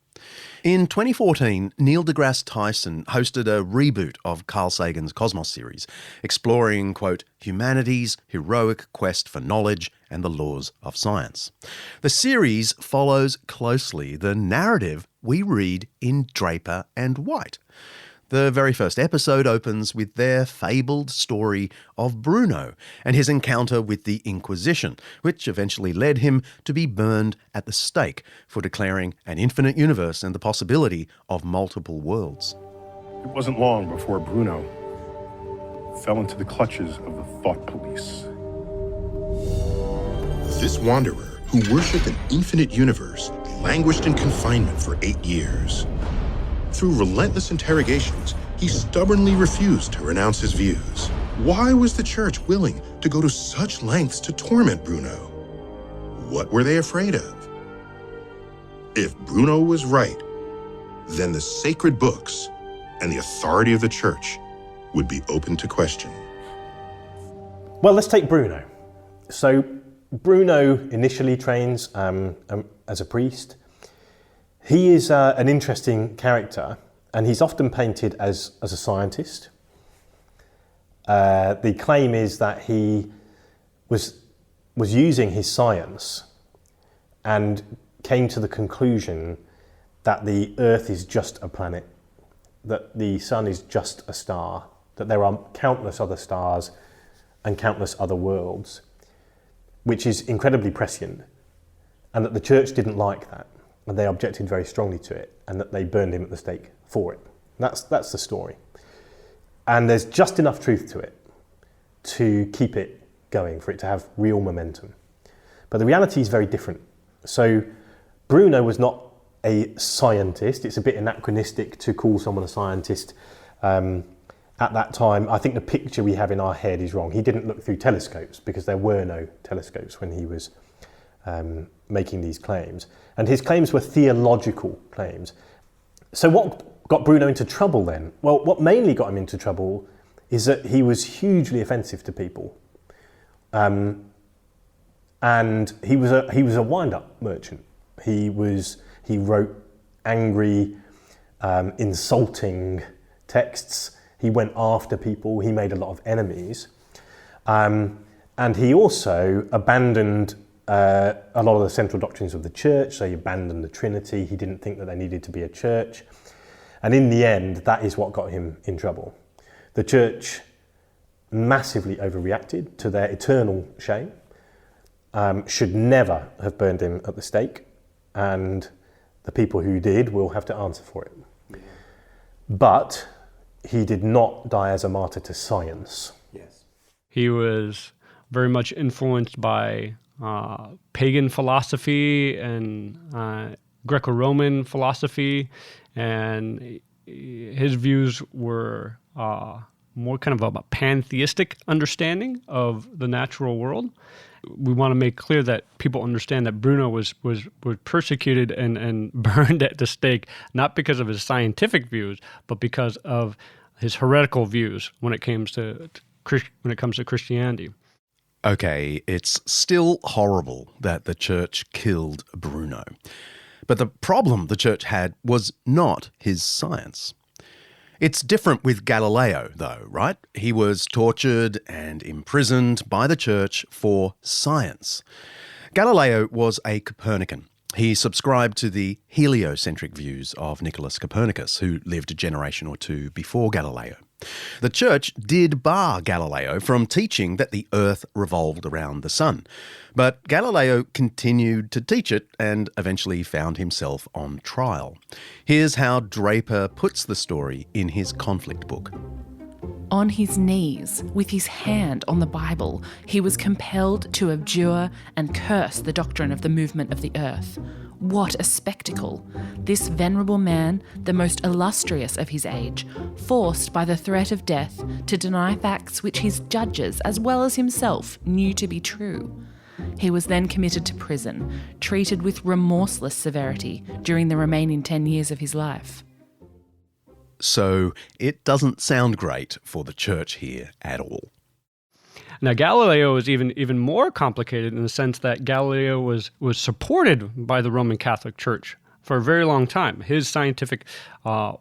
In 2014, Neil deGrasse Tyson hosted a reboot of Carl Sagan's Cosmos series, exploring, quote, humanity's heroic quest for knowledge and the laws of science. The series follows closely the narrative we read in Draper and White. The very first episode opens with their fabled story of Bruno and his encounter with the Inquisition, which eventually led him to be burned at the stake for declaring an infinite universe and the possibility of multiple worlds. It wasn't long before Bruno fell into the clutches of the thought police. This wanderer, who worshipped an infinite universe, languished in confinement for 8 years. Through relentless interrogations, he stubbornly refused to renounce his views. Why was the church willing to go to such lengths to torment Bruno? What were they afraid of? If Bruno was right, then the sacred books and the authority of the church would be open to question. Well, let's take Bruno. So Bruno initially trains as a priest. He is an interesting character, and he's often painted as a scientist. The claim is that he was using his science and came to the conclusion that the Earth is just a planet, that the sun is just a star, that there are countless other stars and countless other worlds, which is incredibly prescient, and that the church didn't like that. And they objected very strongly to it, and that they burned him at the stake for it. That's the story. And there's just enough truth to it to keep it going, for it to have real momentum. But the reality is very different. So Bruno was not a scientist. It's a bit anachronistic to call someone a scientist at that time. I think the picture we have in our head is wrong. He didn't look through telescopes, because there were no telescopes when he was making these claims. And his claims were theological claims. So what got Bruno into trouble then? Well, what mainly got him into trouble is that he was hugely offensive to people. And he was a wind-up merchant. He wrote angry, insulting texts. He went after people. He made a lot of enemies. And he also abandoned a lot of the central doctrines of the church. So he abandoned the Trinity. He didn't think that there needed to be a church. And in the end, that is what got him in trouble. The church massively overreacted, to their eternal shame. Should never have burned him at the stake. And the people who did will have to answer for it. But he did not die as a martyr to science. Yes. He was very much influenced by pagan philosophy and more kind of a pantheistic understanding of the natural world. We want to make clear that people understand that Bruno was persecuted and burned at the stake, not because of his scientific views, but because of his heretical views when it comes to Christianity. Okay, it's still horrible that the church killed Bruno. But the problem the church had was not his science. It's different with Galileo, though, right? He was tortured and imprisoned by the church for science. Galileo was a Copernican. He subscribed to the heliocentric views of Nicholas Copernicus, who lived a generation or two before Galileo. The church did bar Galileo from teaching that the Earth revolved around the sun, but Galileo continued to teach it and eventually found himself on trial. Here's how Draper puts the story in his conflict book. On his knees, with his hand on the Bible, he was compelled to abjure and curse the doctrine of the movement of the earth. What a spectacle! This venerable man, the most illustrious of his age, forced by the threat of death to deny facts which his judges, as well as himself, knew to be true. He was then committed to prison, treated with remorseless severity during the remaining 10 years of his life. So it doesn't sound great for the church here at all. Now, Galileo is even more complicated in the sense that Galileo was supported by the Roman Catholic Church for a very long time. His scientific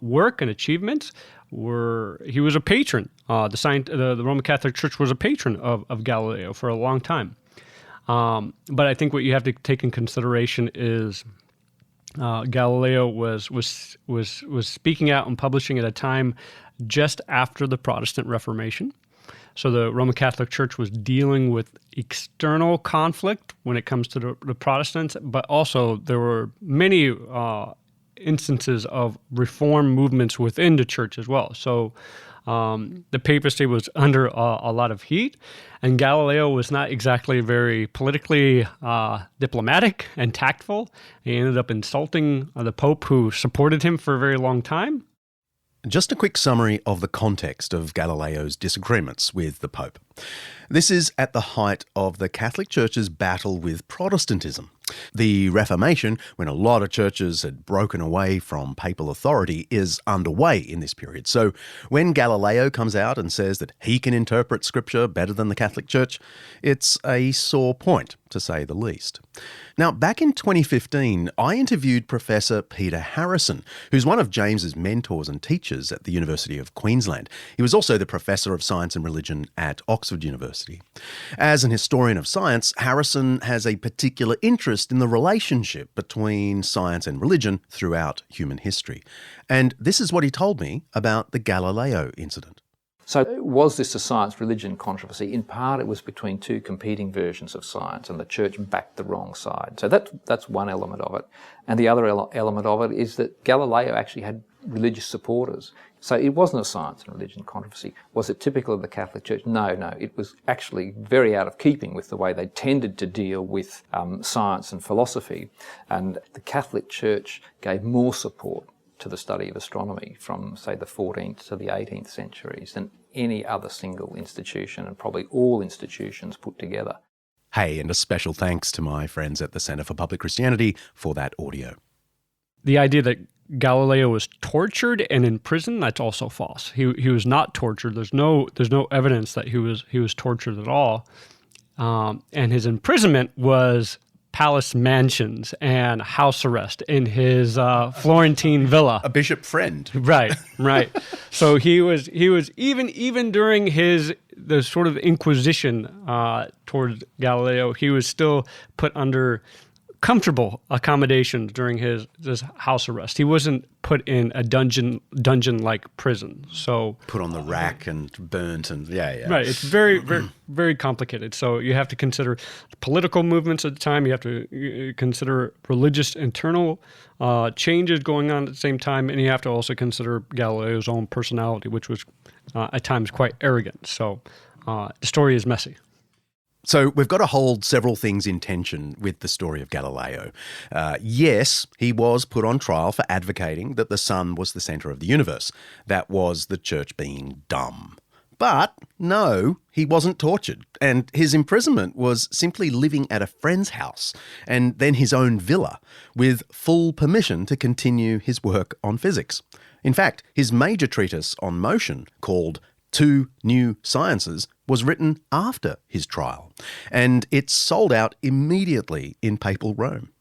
work and achievements he was a patron. The Roman Catholic Church was a patron of Galileo for a long time. But I think what you have to take in consideration is Galileo was speaking out and publishing at a time just after the Protestant Reformation. So the Roman Catholic Church was dealing with external conflict when it comes to the Protestants, but also there were many instances of reform movements within the church as well. So the papacy was under a lot of heat, and Galileo was not exactly very politically diplomatic and tactful. He ended up insulting the Pope, who supported him for a very long time. Just a quick summary of the context of Galileo's disagreements with the Pope. This is at the height of the Catholic Church's battle with Protestantism. The Reformation, when a lot of churches had broken away from papal authority, is underway in this period. So when Galileo comes out and says that he can interpret Scripture better than the Catholic Church, it's a sore point, to say the least. Now, back in 2015, I interviewed Professor Peter Harrison, who's one of James's mentors and teachers at the University of Queensland. He was also the Professor of Science and Religion at Oxford University. As an historian of science, Harrison has a particular interest in the relationship between science and religion throughout human history. And this is what he told me about the Galileo incident. So was this a science-religion controversy? In part, it was between two competing versions of science, and the church backed the wrong side. So that's one element of it. And the other element of it is that Galileo actually had religious supporters. So it wasn't a science and religion controversy. Was it typical of the Catholic Church? No. It was actually very out of keeping with the way they tended to deal with science and philosophy. And the Catholic Church gave more support to the study of astronomy from, say, the 14th to the 18th centuries than any other single institution, and probably all institutions put together. Hey, and a special thanks to my friends at the Centre for Public Christianity for that audio. The idea that Galileo was tortured and in prison, that's also false. He was not tortured. There's no evidence that he was tortured at all. And his imprisonment was palace mansions and house arrest in his Florentine villa. A bishop friend. Right. So he was even during the sort of inquisition towards Galileo, he was still put under comfortable accommodations during this house arrest. He wasn't put in a dungeon-like prison. So put on the rack and burnt and yeah. Right. It's very, very, very complicated. So you have to consider political movements at the time. You have to consider religious internal changes going on at the same time, and you have to also consider Galileo's own personality, which was at times quite arrogant. So the story is messy. So we've got to hold several things in tension with the story of Galileo. Yes, he was put on trial for advocating that the sun was the centre of the universe. That was the church being dumb. But no, he wasn't tortured, and his imprisonment was simply living at a friend's house and then his own villa, with full permission to continue his work on physics. In fact, his major treatise on motion, called Two New Sciences, was written after his trial, and it sold out immediately in papal Rome.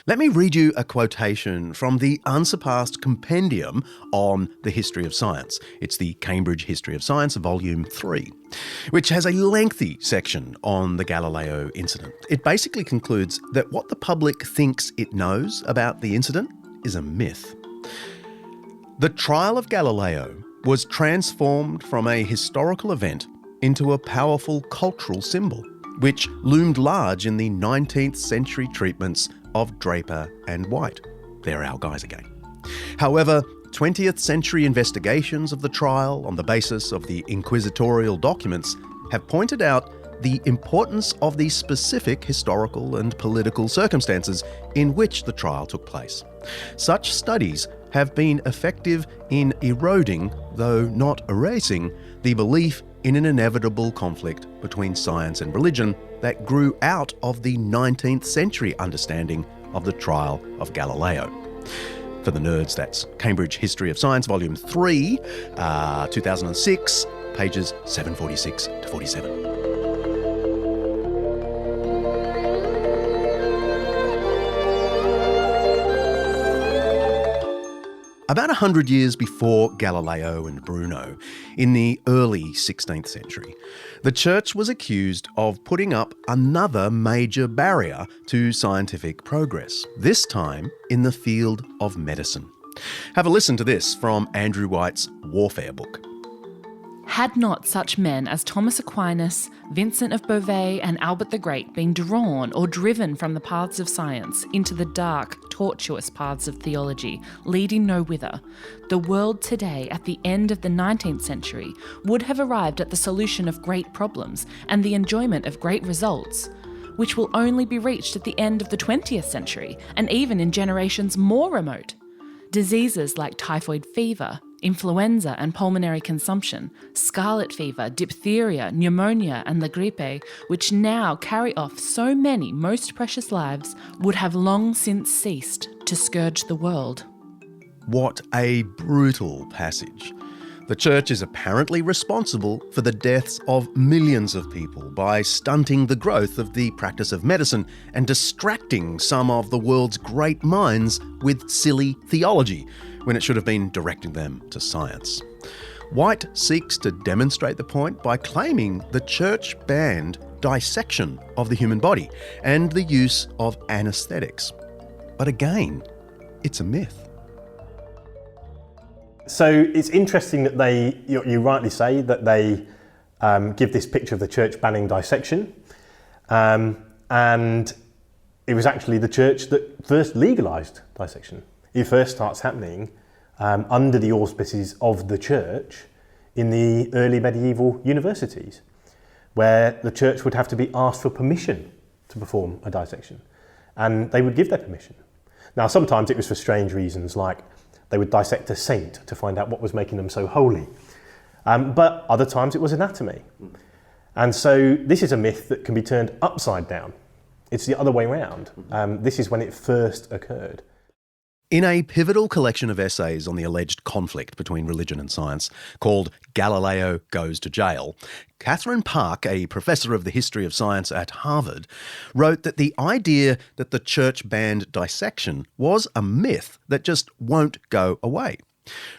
Let me read you a quotation from the unsurpassed compendium on the history of science. It's the Cambridge History of Science, Volume 3, which has a lengthy section on the Galileo incident. It basically concludes that what the public thinks it knows about the incident is a myth. The trial of Galileo was transformed from a historical event into a powerful cultural symbol, which loomed large in the 19th century treatments of Draper and White. They're our guys again. However, 20th century investigations of the trial on the basis of the inquisitorial documents have pointed out the importance of the specific historical and political circumstances in which the trial took place. Such studies have been effective in eroding, though not erasing, the belief in an inevitable conflict between science and religion that grew out of the 19th century understanding of the trial of Galileo. For the nerds, that's Cambridge History of Science, Volume 3, 2006, pages 746 to 47. About 100 years before Galileo and Bruno, in the early 16th century, the Church was accused of putting up another major barrier to scientific progress, this time in the field of medicine. Have a listen to this from Andrew White's Warfare book. Had not such men as Thomas Aquinas, Vincent of Beauvais and Albert the Great been drawn or driven from the paths of science into the dark, tortuous paths of theology, leading no whither, the world today at the end of the 19th century would have arrived at the solution of great problems and the enjoyment of great results, which will only be reached at the end of the 20th century and even in generations more remote. Diseases like typhoid fever, influenza and pulmonary consumption, scarlet fever, diphtheria, pneumonia and the grippe, which now carry off so many most precious lives, would have long since ceased to scourge the world. What a brutal passage. The Church is apparently responsible for the deaths of millions of people by stunting the growth of the practice of medicine and distracting some of the world's great minds with silly theology, when it should have been directing them to science. White seeks to demonstrate the point by claiming the Church banned dissection of the human body and the use of anaesthetics. But again, it's a myth. So it's interesting that you rightly say that they give this picture of the Church banning dissection. And it was actually the Church that first legalised dissection. It first starts happening under the auspices of the Church in the early medieval universities, where the Church would have to be asked for permission to perform a dissection, and they would give their permission. Now, sometimes it was for strange reasons, like they would dissect a saint to find out what was making them so holy, but other times it was anatomy. And so this is a myth that can be turned upside down. It's the other way around. This is when it first occurred. In a pivotal collection of essays on the alleged conflict between religion and science, called Galileo Goes to Jail, Catherine Park, a professor of the history of science at Harvard, wrote that the idea that the Church banned dissection was a myth that just won't go away.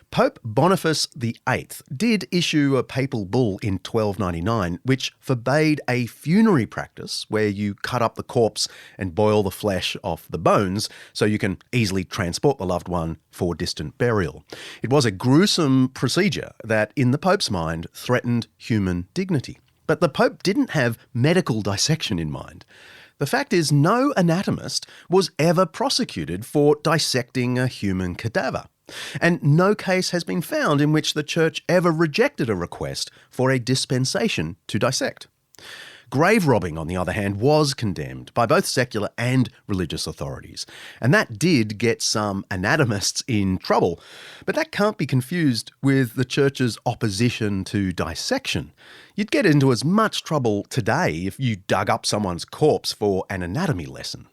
Pope Boniface VIII did issue a papal bull in 1299 which forbade a funerary practice where you cut up the corpse and boil the flesh off the bones so you can easily transport the loved one for distant burial. It was a gruesome procedure that, in the Pope's mind, threatened human dignity. But the Pope didn't have medical dissection in mind. The fact is, no anatomist was ever prosecuted for dissecting a human cadaver. And no case has been found in which the Church ever rejected a request for a dispensation to dissect. Grave robbing, on the other hand, was condemned by both secular and religious authorities. And that did get some anatomists in trouble. But that can't be confused with the church's opposition to dissection. You'd get into as much trouble today if you dug up someone's corpse for an anatomy lesson.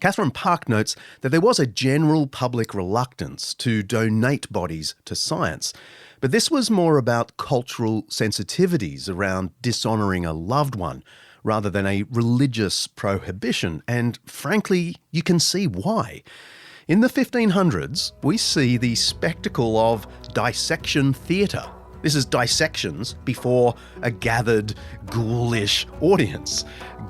Catherine Park notes that there was a general public reluctance to donate bodies to science, but this was more about cultural sensitivities around dishonouring a loved one rather than a religious prohibition, and frankly, you can see why. In the 1500s, we see the spectacle of dissection theatre. This is dissections before a gathered, ghoulish audience.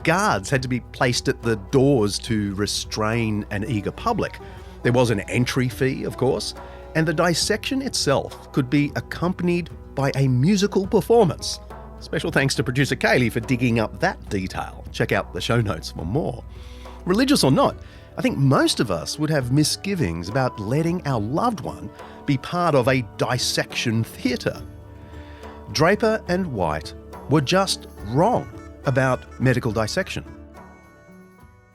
Guards had to be placed at the doors to restrain an eager public. There was an entry fee, of course, and the dissection itself could be accompanied by a musical performance. Special thanks to producer Kaley for digging up that detail. Check out the show notes for more. Religious or not, I think most of us would have misgivings about letting our loved one be part of a dissection theatre. Draper and White were just wrong about medical dissection.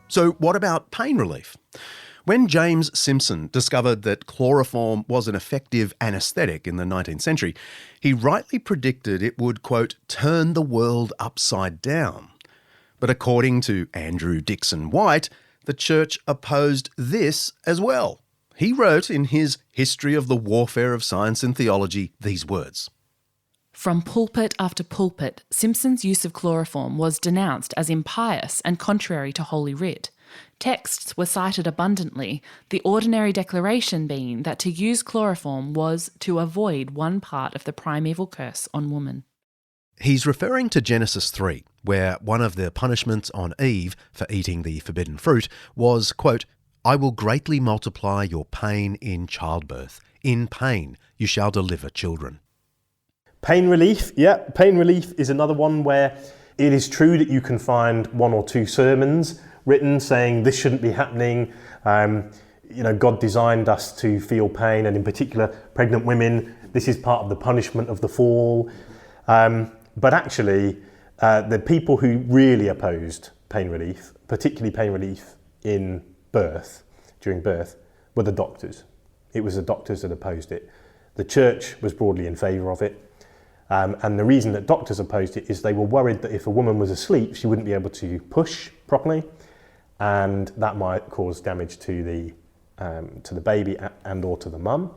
So what about pain relief? When James Simpson discovered that chloroform was an effective anaesthetic in the 19th century, he rightly predicted it would, quote, turn the world upside down. But according to Andrew Dickson White, the church opposed this as well. He wrote in his History of the Warfare of Science and Theology these words. From pulpit after pulpit, Simpson's use of chloroform was denounced as impious and contrary to Holy Writ. Texts were cited abundantly, the ordinary declaration being that to use chloroform was to avoid one part of the primeval curse on woman. He's referring to Genesis 3, where one of the punishments on Eve for eating the forbidden fruit was, quote, I will greatly multiply your pain in childbirth. In pain you shall deliver children. Pain relief, yeah, pain relief is another one where it is true that you can find one or two sermons written saying this shouldn't be happening. God designed us to feel pain, and in particular, pregnant women, this is part of the punishment of the fall. But actually, the people who really opposed pain relief, particularly pain relief in birth, during birth, were the doctors. It was the doctors that opposed it. The church was broadly in favour of it. And the reason that doctors opposed it is they were worried that if a woman was asleep, she wouldn't be able to push properly, and that might cause damage to the baby and or to the mum,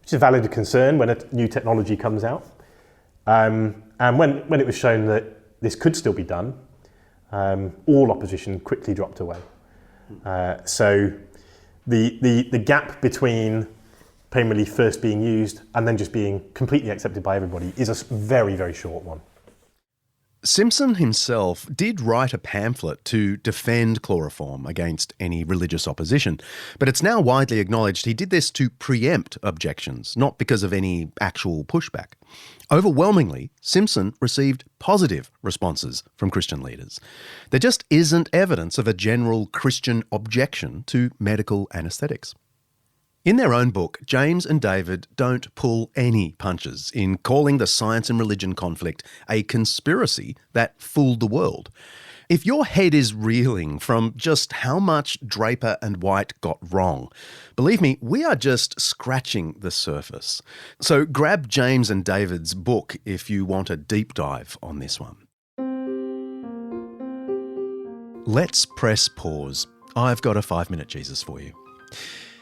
which is a valid concern when a new technology comes out. And when it was shown that this could still be done, all opposition quickly dropped away. So the gap between pain relief first being used and then just being completely accepted by everybody is a very, very short one. Simpson himself did write a pamphlet to defend chloroform against any religious opposition, but it's now widely acknowledged he did this to preempt objections, not because of any actual pushback. Overwhelmingly, Simpson received positive responses from Christian leaders. There just isn't evidence of a general Christian objection to medical anaesthetics. In their own book, James and David don't pull any punches in calling the science and religion conflict a conspiracy that fooled the world. If your head is reeling from just how much Draper and White got wrong, believe me, we are just scratching the surface. So grab James and David's book if you want a deep dive on this one. Let's press pause. I've got a 5-minute Jesus for you.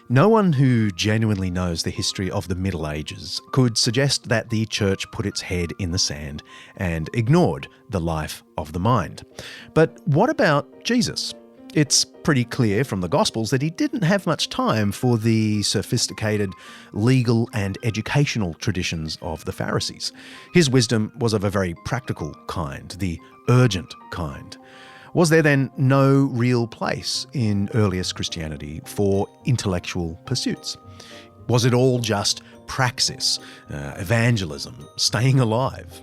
No one who genuinely knows the history of the Middle Ages could suggest that the church put its head in the sand and ignored the life of the mind. But what about Jesus? It's pretty clear from the Gospels that he didn't have much time for the sophisticated legal and educational traditions of the Pharisees. His wisdom was of a very practical kind, the urgent kind. Was there then no real place in earliest Christianity for intellectual pursuits? Was it all just praxis, evangelism, staying alive?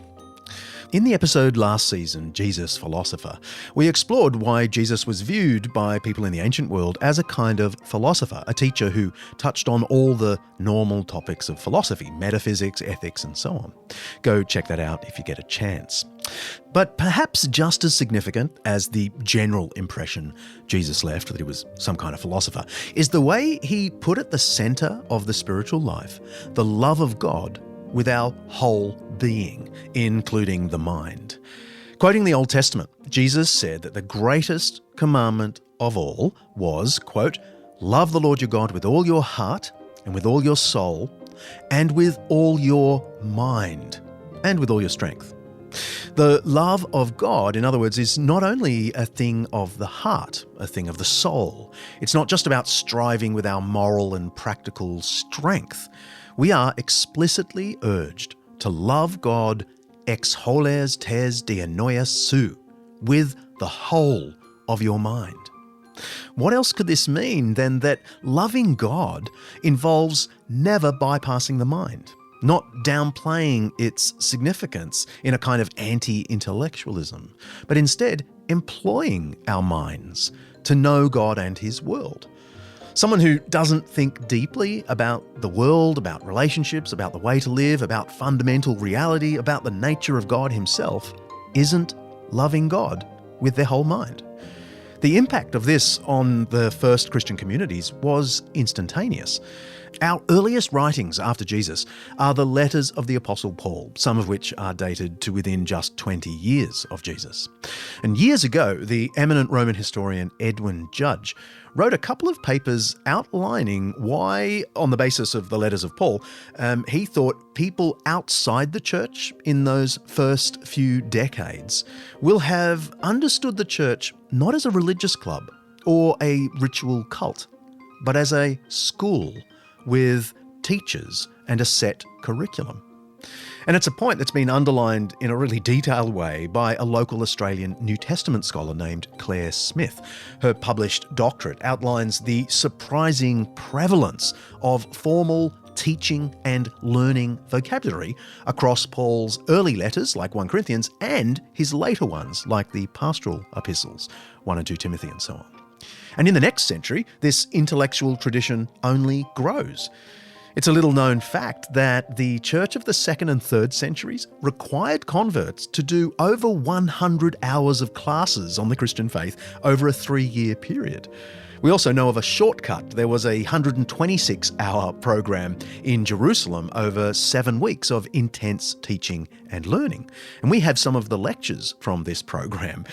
In the episode last season, Jesus Philosopher, we explored why Jesus was viewed by people in the ancient world as a kind of philosopher, a teacher who touched on all the normal topics of philosophy, metaphysics, ethics, and so on. Go check that out if you get a chance. But perhaps just as significant as the general impression Jesus left that he was some kind of philosopher is the way he put at the centre of the spiritual life the love of God with our whole being, including the mind. Quoting the Old Testament, Jesus said that the greatest commandment of all was, quote, "Love the Lord your God with all your heart and with all your soul and with all your mind and with all your strength." The love of God, in other words, is not only a thing of the heart, a thing of the soul. It's not just about striving with our moral and practical strength. We are explicitly urged to love God ex holes tes dianoia su, with the whole of your mind. What else could this mean than that loving God involves never bypassing the mind, not downplaying its significance in a kind of anti-intellectualism, but instead employing our minds to know God and His world. Someone who doesn't think deeply about the world, about relationships, about the way to live, about fundamental reality, about the nature of God Himself, isn't loving God with their whole mind. The impact of this on the first Christian communities was instantaneous. Our earliest writings after Jesus are the letters of the Apostle Paul, some of which are dated to within just 20 years of Jesus. And years ago, the eminent Roman historian Edwin Judge wrote a couple of papers outlining why, on the basis of the letters of Paul, he thought people outside the church in those first few decades will have understood the church not as a religious club or a ritual cult, but as a school with teachers and a set curriculum. And it's a point that's been underlined in a really detailed way by a local Australian New Testament scholar named Claire Smith. Her published doctorate outlines the surprising prevalence of formal teaching and learning vocabulary across Paul's early letters, like 1 Corinthians, and his later ones, like the pastoral epistles, 1 and 2 Timothy and so on. And in the next century, this intellectual tradition only grows. It's a little-known fact that the church of the 2nd and 3rd centuries required converts to do over 100 hours of classes on the Christian faith over a 3-year period. We also know of a shortcut. There was a 126-hour program in Jerusalem over 7 weeks of intense teaching and learning. And we have some of the lectures from this program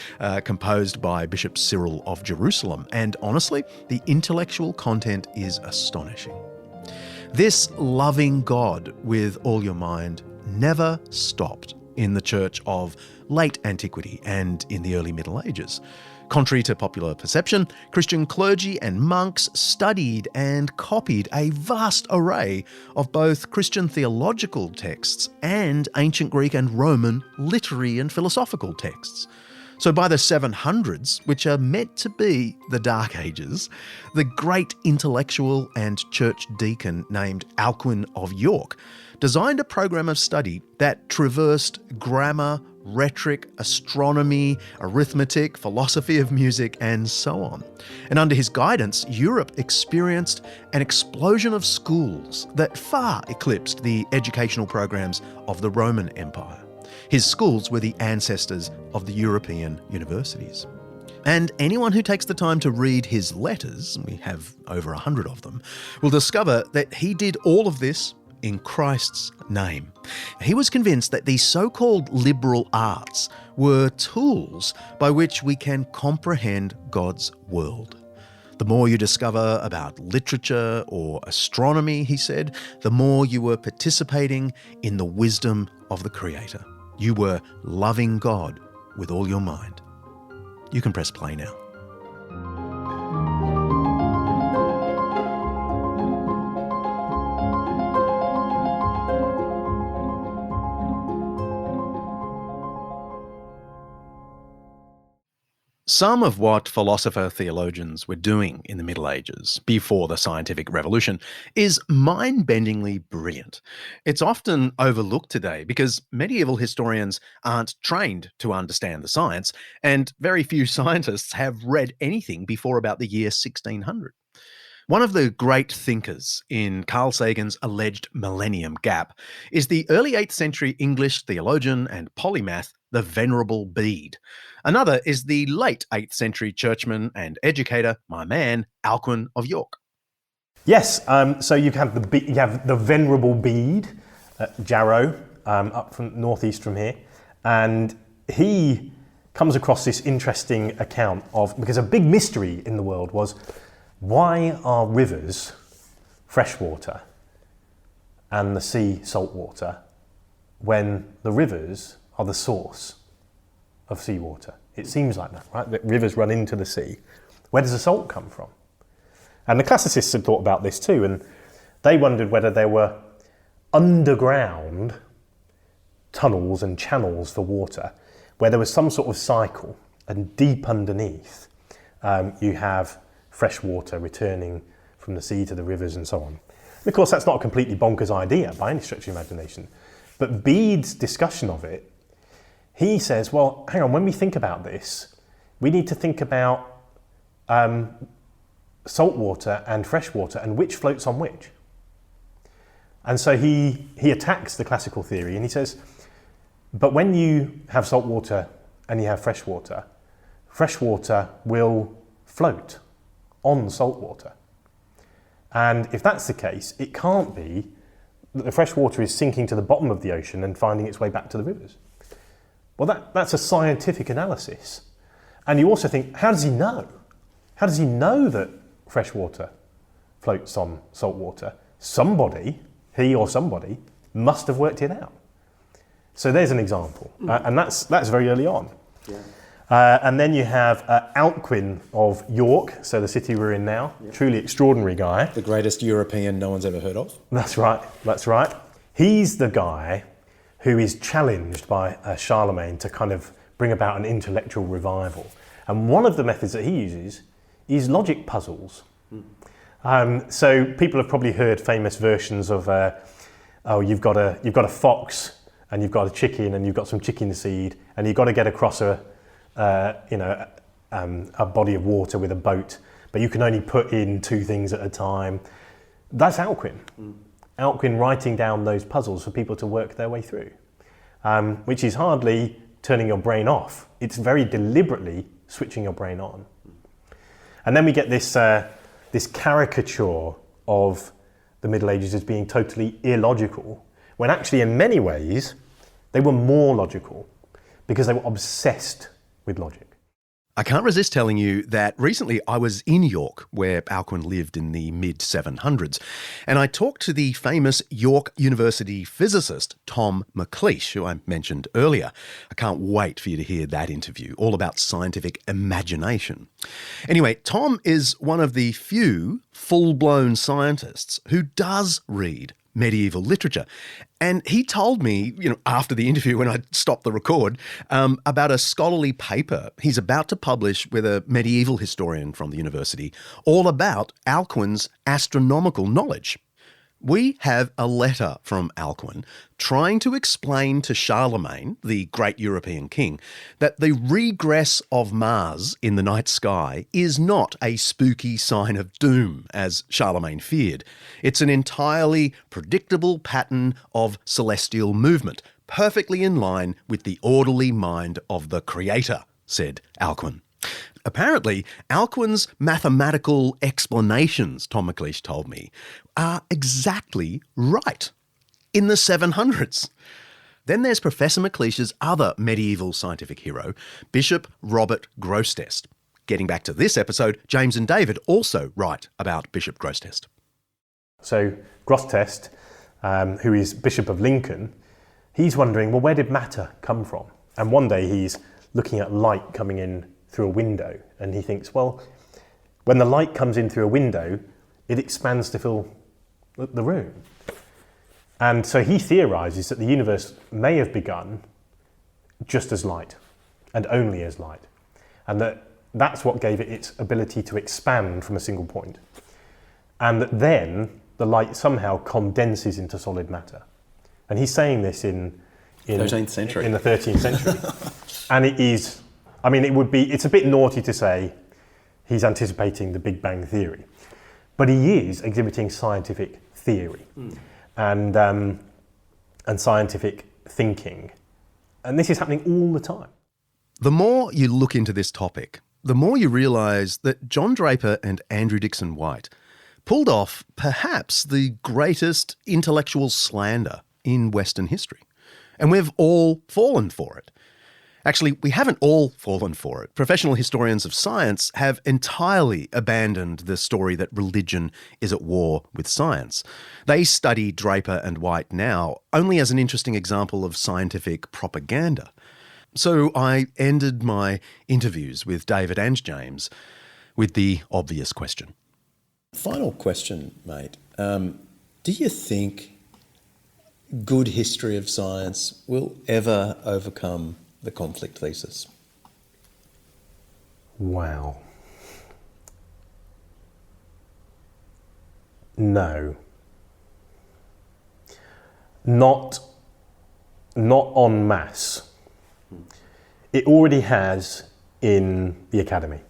composed by Bishop Cyril of Jerusalem. And honestly, the intellectual content is astonishing. This loving God with all your mind never stopped in the church of late antiquity and in the early Middle Ages. Contrary to popular perception, Christian clergy and monks studied and copied a vast array of both Christian theological texts and ancient Greek and Roman literary and philosophical texts. So by the 700s, which are meant to be the Dark Ages, the great intellectual and church deacon named Alcuin of York designed a program of study that traversed grammar, rhetoric, astronomy, arithmetic, philosophy of music, and so on. And under his guidance, Europe experienced an explosion of schools that far eclipsed the educational programs of the Roman Empire. His schools were the ancestors of the European universities. And anyone who takes the time to read his letters, we have over 100 of them, will discover that he did all of this in Christ's name. He was convinced that these so-called liberal arts were tools by which we can comprehend God's world. The more you discover about literature or astronomy, he said, the more you were participating in the wisdom of the Creator. You were loving God with all your mind. You can press play now. Some of what philosopher-theologians were doing in the Middle Ages, before the scientific revolution, is mind-bendingly brilliant. It's often overlooked today because medieval historians aren't trained to understand the science, and very few scientists have read anything before about the year 1600. One of the great thinkers in Carl Sagan's alleged millennium gap is the early 8th century English theologian and polymath, the Venerable Bede. Another is the late 8th century churchman and educator, my man, Alcuin of York. Yes, so you have the Venerable Bede at Jarrow, up from northeast from here, and he comes across this interesting account of, because a big mystery in the world was, why are rivers freshwater and the sea saltwater when the rivers are the source of seawater? It seems like that, right? That rivers run into the sea. Where does the salt come from? And the classicists had thought about this too, and they wondered whether there were underground tunnels and channels for water, where there was some sort of cycle, and deep underneath you have fresh water returning from the sea to the rivers and so on. And of course, that's not a completely bonkers idea by any stretch of imagination. But Bede's discussion of it, he says, well, hang on, when we think about this, we need to think about salt water and fresh water and which floats on which. And so he attacks the classical theory and he says, but when you have salt water and you have fresh water will float on salt water. And if that's the case, it can't be that the fresh water is sinking to the bottom of the ocean and finding its way back to the rivers. Well, that's a scientific analysis. And you also think, how does he know? How does he know that fresh water floats on salt water? Somebody, he or somebody, must have worked it out. So there's an example. And that's very early on. Yeah. And then you have Alcuin of York, so the city we're in now, truly extraordinary guy. The greatest European no one's ever heard of. That's right. He's the guy who is challenged by Charlemagne to kind of bring about an intellectual revival. And one of the methods that he uses is logic puzzles. So people have probably heard famous versions of, you've got a fox and you've got a chicken and you've got some chicken seed and you've got to get across a body of water with a boat, but you can only put in 2 things at a time. That's Alcuin. Alcuin writing down those puzzles for people to work their way through, which is hardly turning your brain off. It's very deliberately switching your brain on. And then we get this caricature of the Middle Ages as being totally illogical, when actually in many ways they were more logical because they were obsessed with logic. I can't resist telling you that recently I was in York, where Alcuin lived in the mid-700s, and I talked to the famous York University physicist Tom McLeish, who I mentioned earlier. I can't wait for you to hear that interview, all about scientific imagination. Anyway, Tom is one of the few full-blown scientists who does read medieval literature. And he told me, after the interview when I stopped the record, about a scholarly paper he's about to publish with a medieval historian from the university, all about Alcuin's astronomical knowledge. We have a letter from Alcuin trying to explain to Charlemagne, the great European king, that the regress of Mars in the night sky is not a spooky sign of doom, as Charlemagne feared. It's an entirely predictable pattern of celestial movement, perfectly in line with the orderly mind of the Creator, said Alcuin. Apparently, Alcuin's mathematical explanations, Tom McLeish told me, are exactly right. In the 700s. Then there's Professor McLeish's other medieval scientific hero, Bishop Robert Grosseteste. Getting back to this episode, James and David also write about Bishop Grosseteste. So Grosseteste, who is Bishop of Lincoln, he's wondering, well, where did matter come from? And one day he's looking at light coming in through a window, and he thinks, well, when the light comes in through a window, it expands to fill the room. And so he theorizes that the universe may have begun just as light, and only as light. And that That's what gave it its ability to expand from a single point. And that then the light somehow condenses into solid matter. And he's saying this in 13th century. In the 13th century. And it is, I mean, it's a bit naughty to say he's anticipating the Big Bang Theory, but he is exhibiting scientific theory and scientific thinking. And this is happening all the time. The more you look into this topic, the more you realise that John Draper and Andrew Dickson White pulled off perhaps the greatest intellectual slander in Western history. And we've all fallen for it. Actually, we haven't all fallen for it. Professional historians of science have entirely abandoned the story that religion is at war with science. They study Draper and White now only as an interesting example of scientific propaganda. So I ended my interviews with David and James with the obvious question. Final question, mate. Do you think good history of science will ever overcome the conflict thesis? Wow. No. Not en masse. It already has in the academy.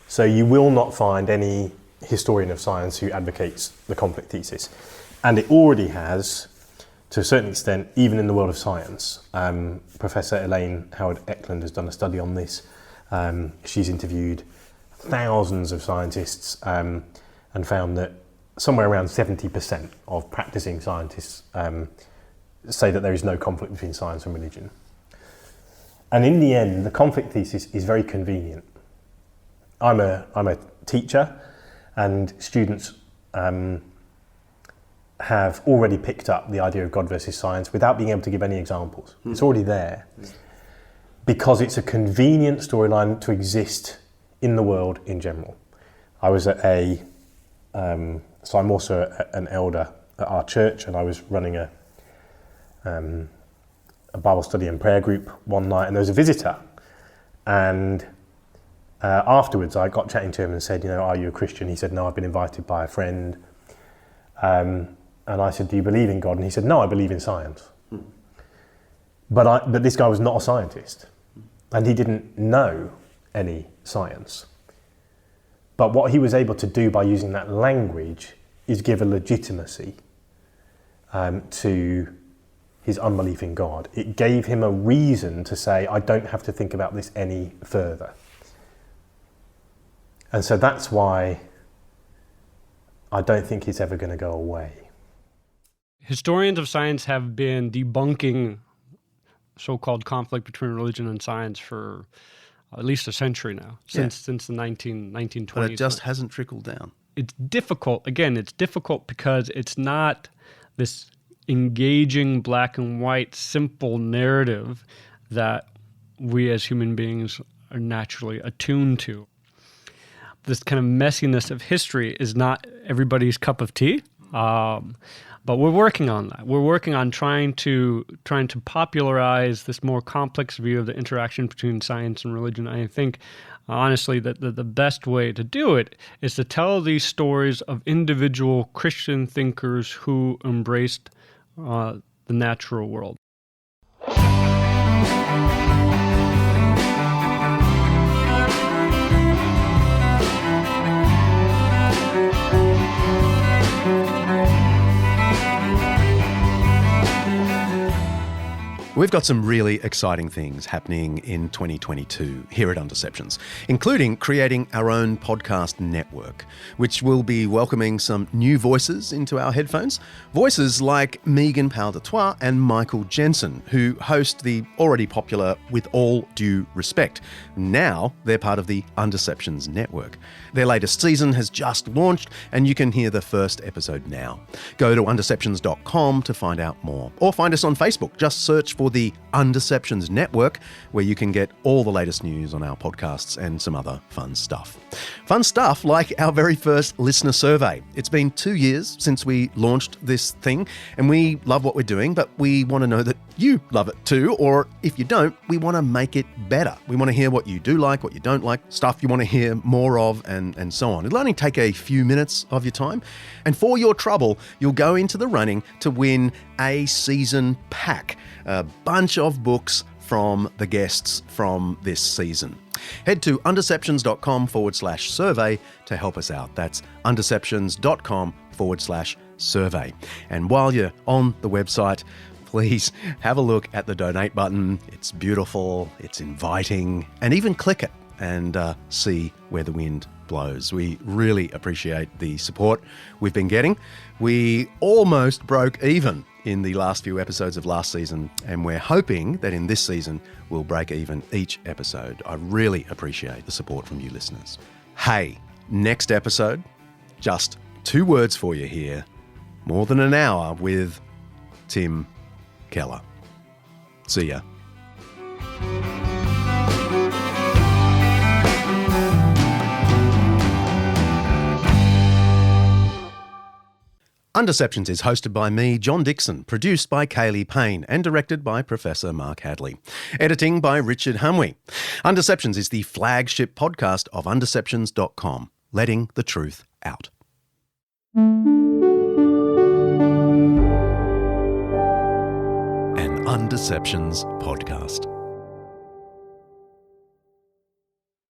So you will not find any historian of science who advocates the conflict thesis. And it already has, to a certain extent, even in the world of science. Professor Elaine Howard-Eklund has done a study on this. She's interviewed thousands of scientists and found that somewhere around 70% of practicing scientists say that there is no conflict between science and religion. And in the end, the conflict thesis is very convenient. I'm a teacher, and students have already picked up the idea of God versus science without being able to give any examples. It's already there. Because it's a convenient storyline to exist in the world in general. I was at so I'm also an elder at our church, and I was running a Bible study and prayer group one night, and there was a visitor, and afterwards I got chatting to him and said, are you a Christian? He said, no, I've been invited by a friend. And I said, do you believe in God? And he said, no, I believe in science. But this guy was not a scientist, and he didn't know any science. But what he was able to do by using that language is give a legitimacy to his unbelief in God. It gave him a reason to say, I don't have to think about this any further. And so that's why I don't think it's ever going to go away. Historians of science have been debunking so-called conflict between religion and science for at least a century now, since the 1920s. But it just hasn't trickled down. It's difficult. Again, it's difficult because it's not this engaging black and white simple narrative that we as human beings are naturally attuned to. This kind of messiness of history is not everybody's cup of tea. But we're working on that. We're working on trying to popularize this more complex view of the interaction between science and religion. I think, honestly, that the best way to do it is to tell these stories of individual Christian thinkers who embraced the natural world. We've got some really exciting things happening in 2022 here at Undeceptions, including creating our own podcast network, which will be welcoming some new voices into our headphones. Voices like Megan Powell-Detroit and Michael Jensen, who host the already popular With All Due Respect. Now they're part of the Undeceptions network. Their latest season has just launched, and you can hear the first episode now. Go to undeceptions.com to find out more, or find us on Facebook. Just search for for the Undeceptions network, where you can get all the latest news on our podcasts and some other fun stuff. Fun stuff like our very first listener survey. It's been 2 years since we launched this thing, and we love what we're doing, but we want to know that you love it too, or if you don't, we want to make it better. We want to hear what you do like, what you don't like, stuff you want to hear more of, and so on. It'll only take a few minutes of your time, and for your trouble, you'll go into the running to win a season pack, a bunch of books from the guests from this season. Head to undeceptions.com/survey to help us out. That's undeceptions.com/survey. And while you're on the website, please have a look at the donate button. It's beautiful, it's inviting, and even click it and see where the wind blows. We really appreciate the support we've been getting. We almost broke even in the last few episodes of last season, and we're hoping that in this season we'll break even each episode. I really appreciate the support from you listeners. Hey, next episode, just 2 words for you here. More than an hour with Tim Keller. See ya. Undeceptions is hosted by me, John Dickson, produced by Kaley, Payne, and directed by Professor Mark Hadley. Editing by Richard Hamwi. Undeceptions is the flagship podcast of Undeceptions.com, letting the truth out. An Undeceptions podcast.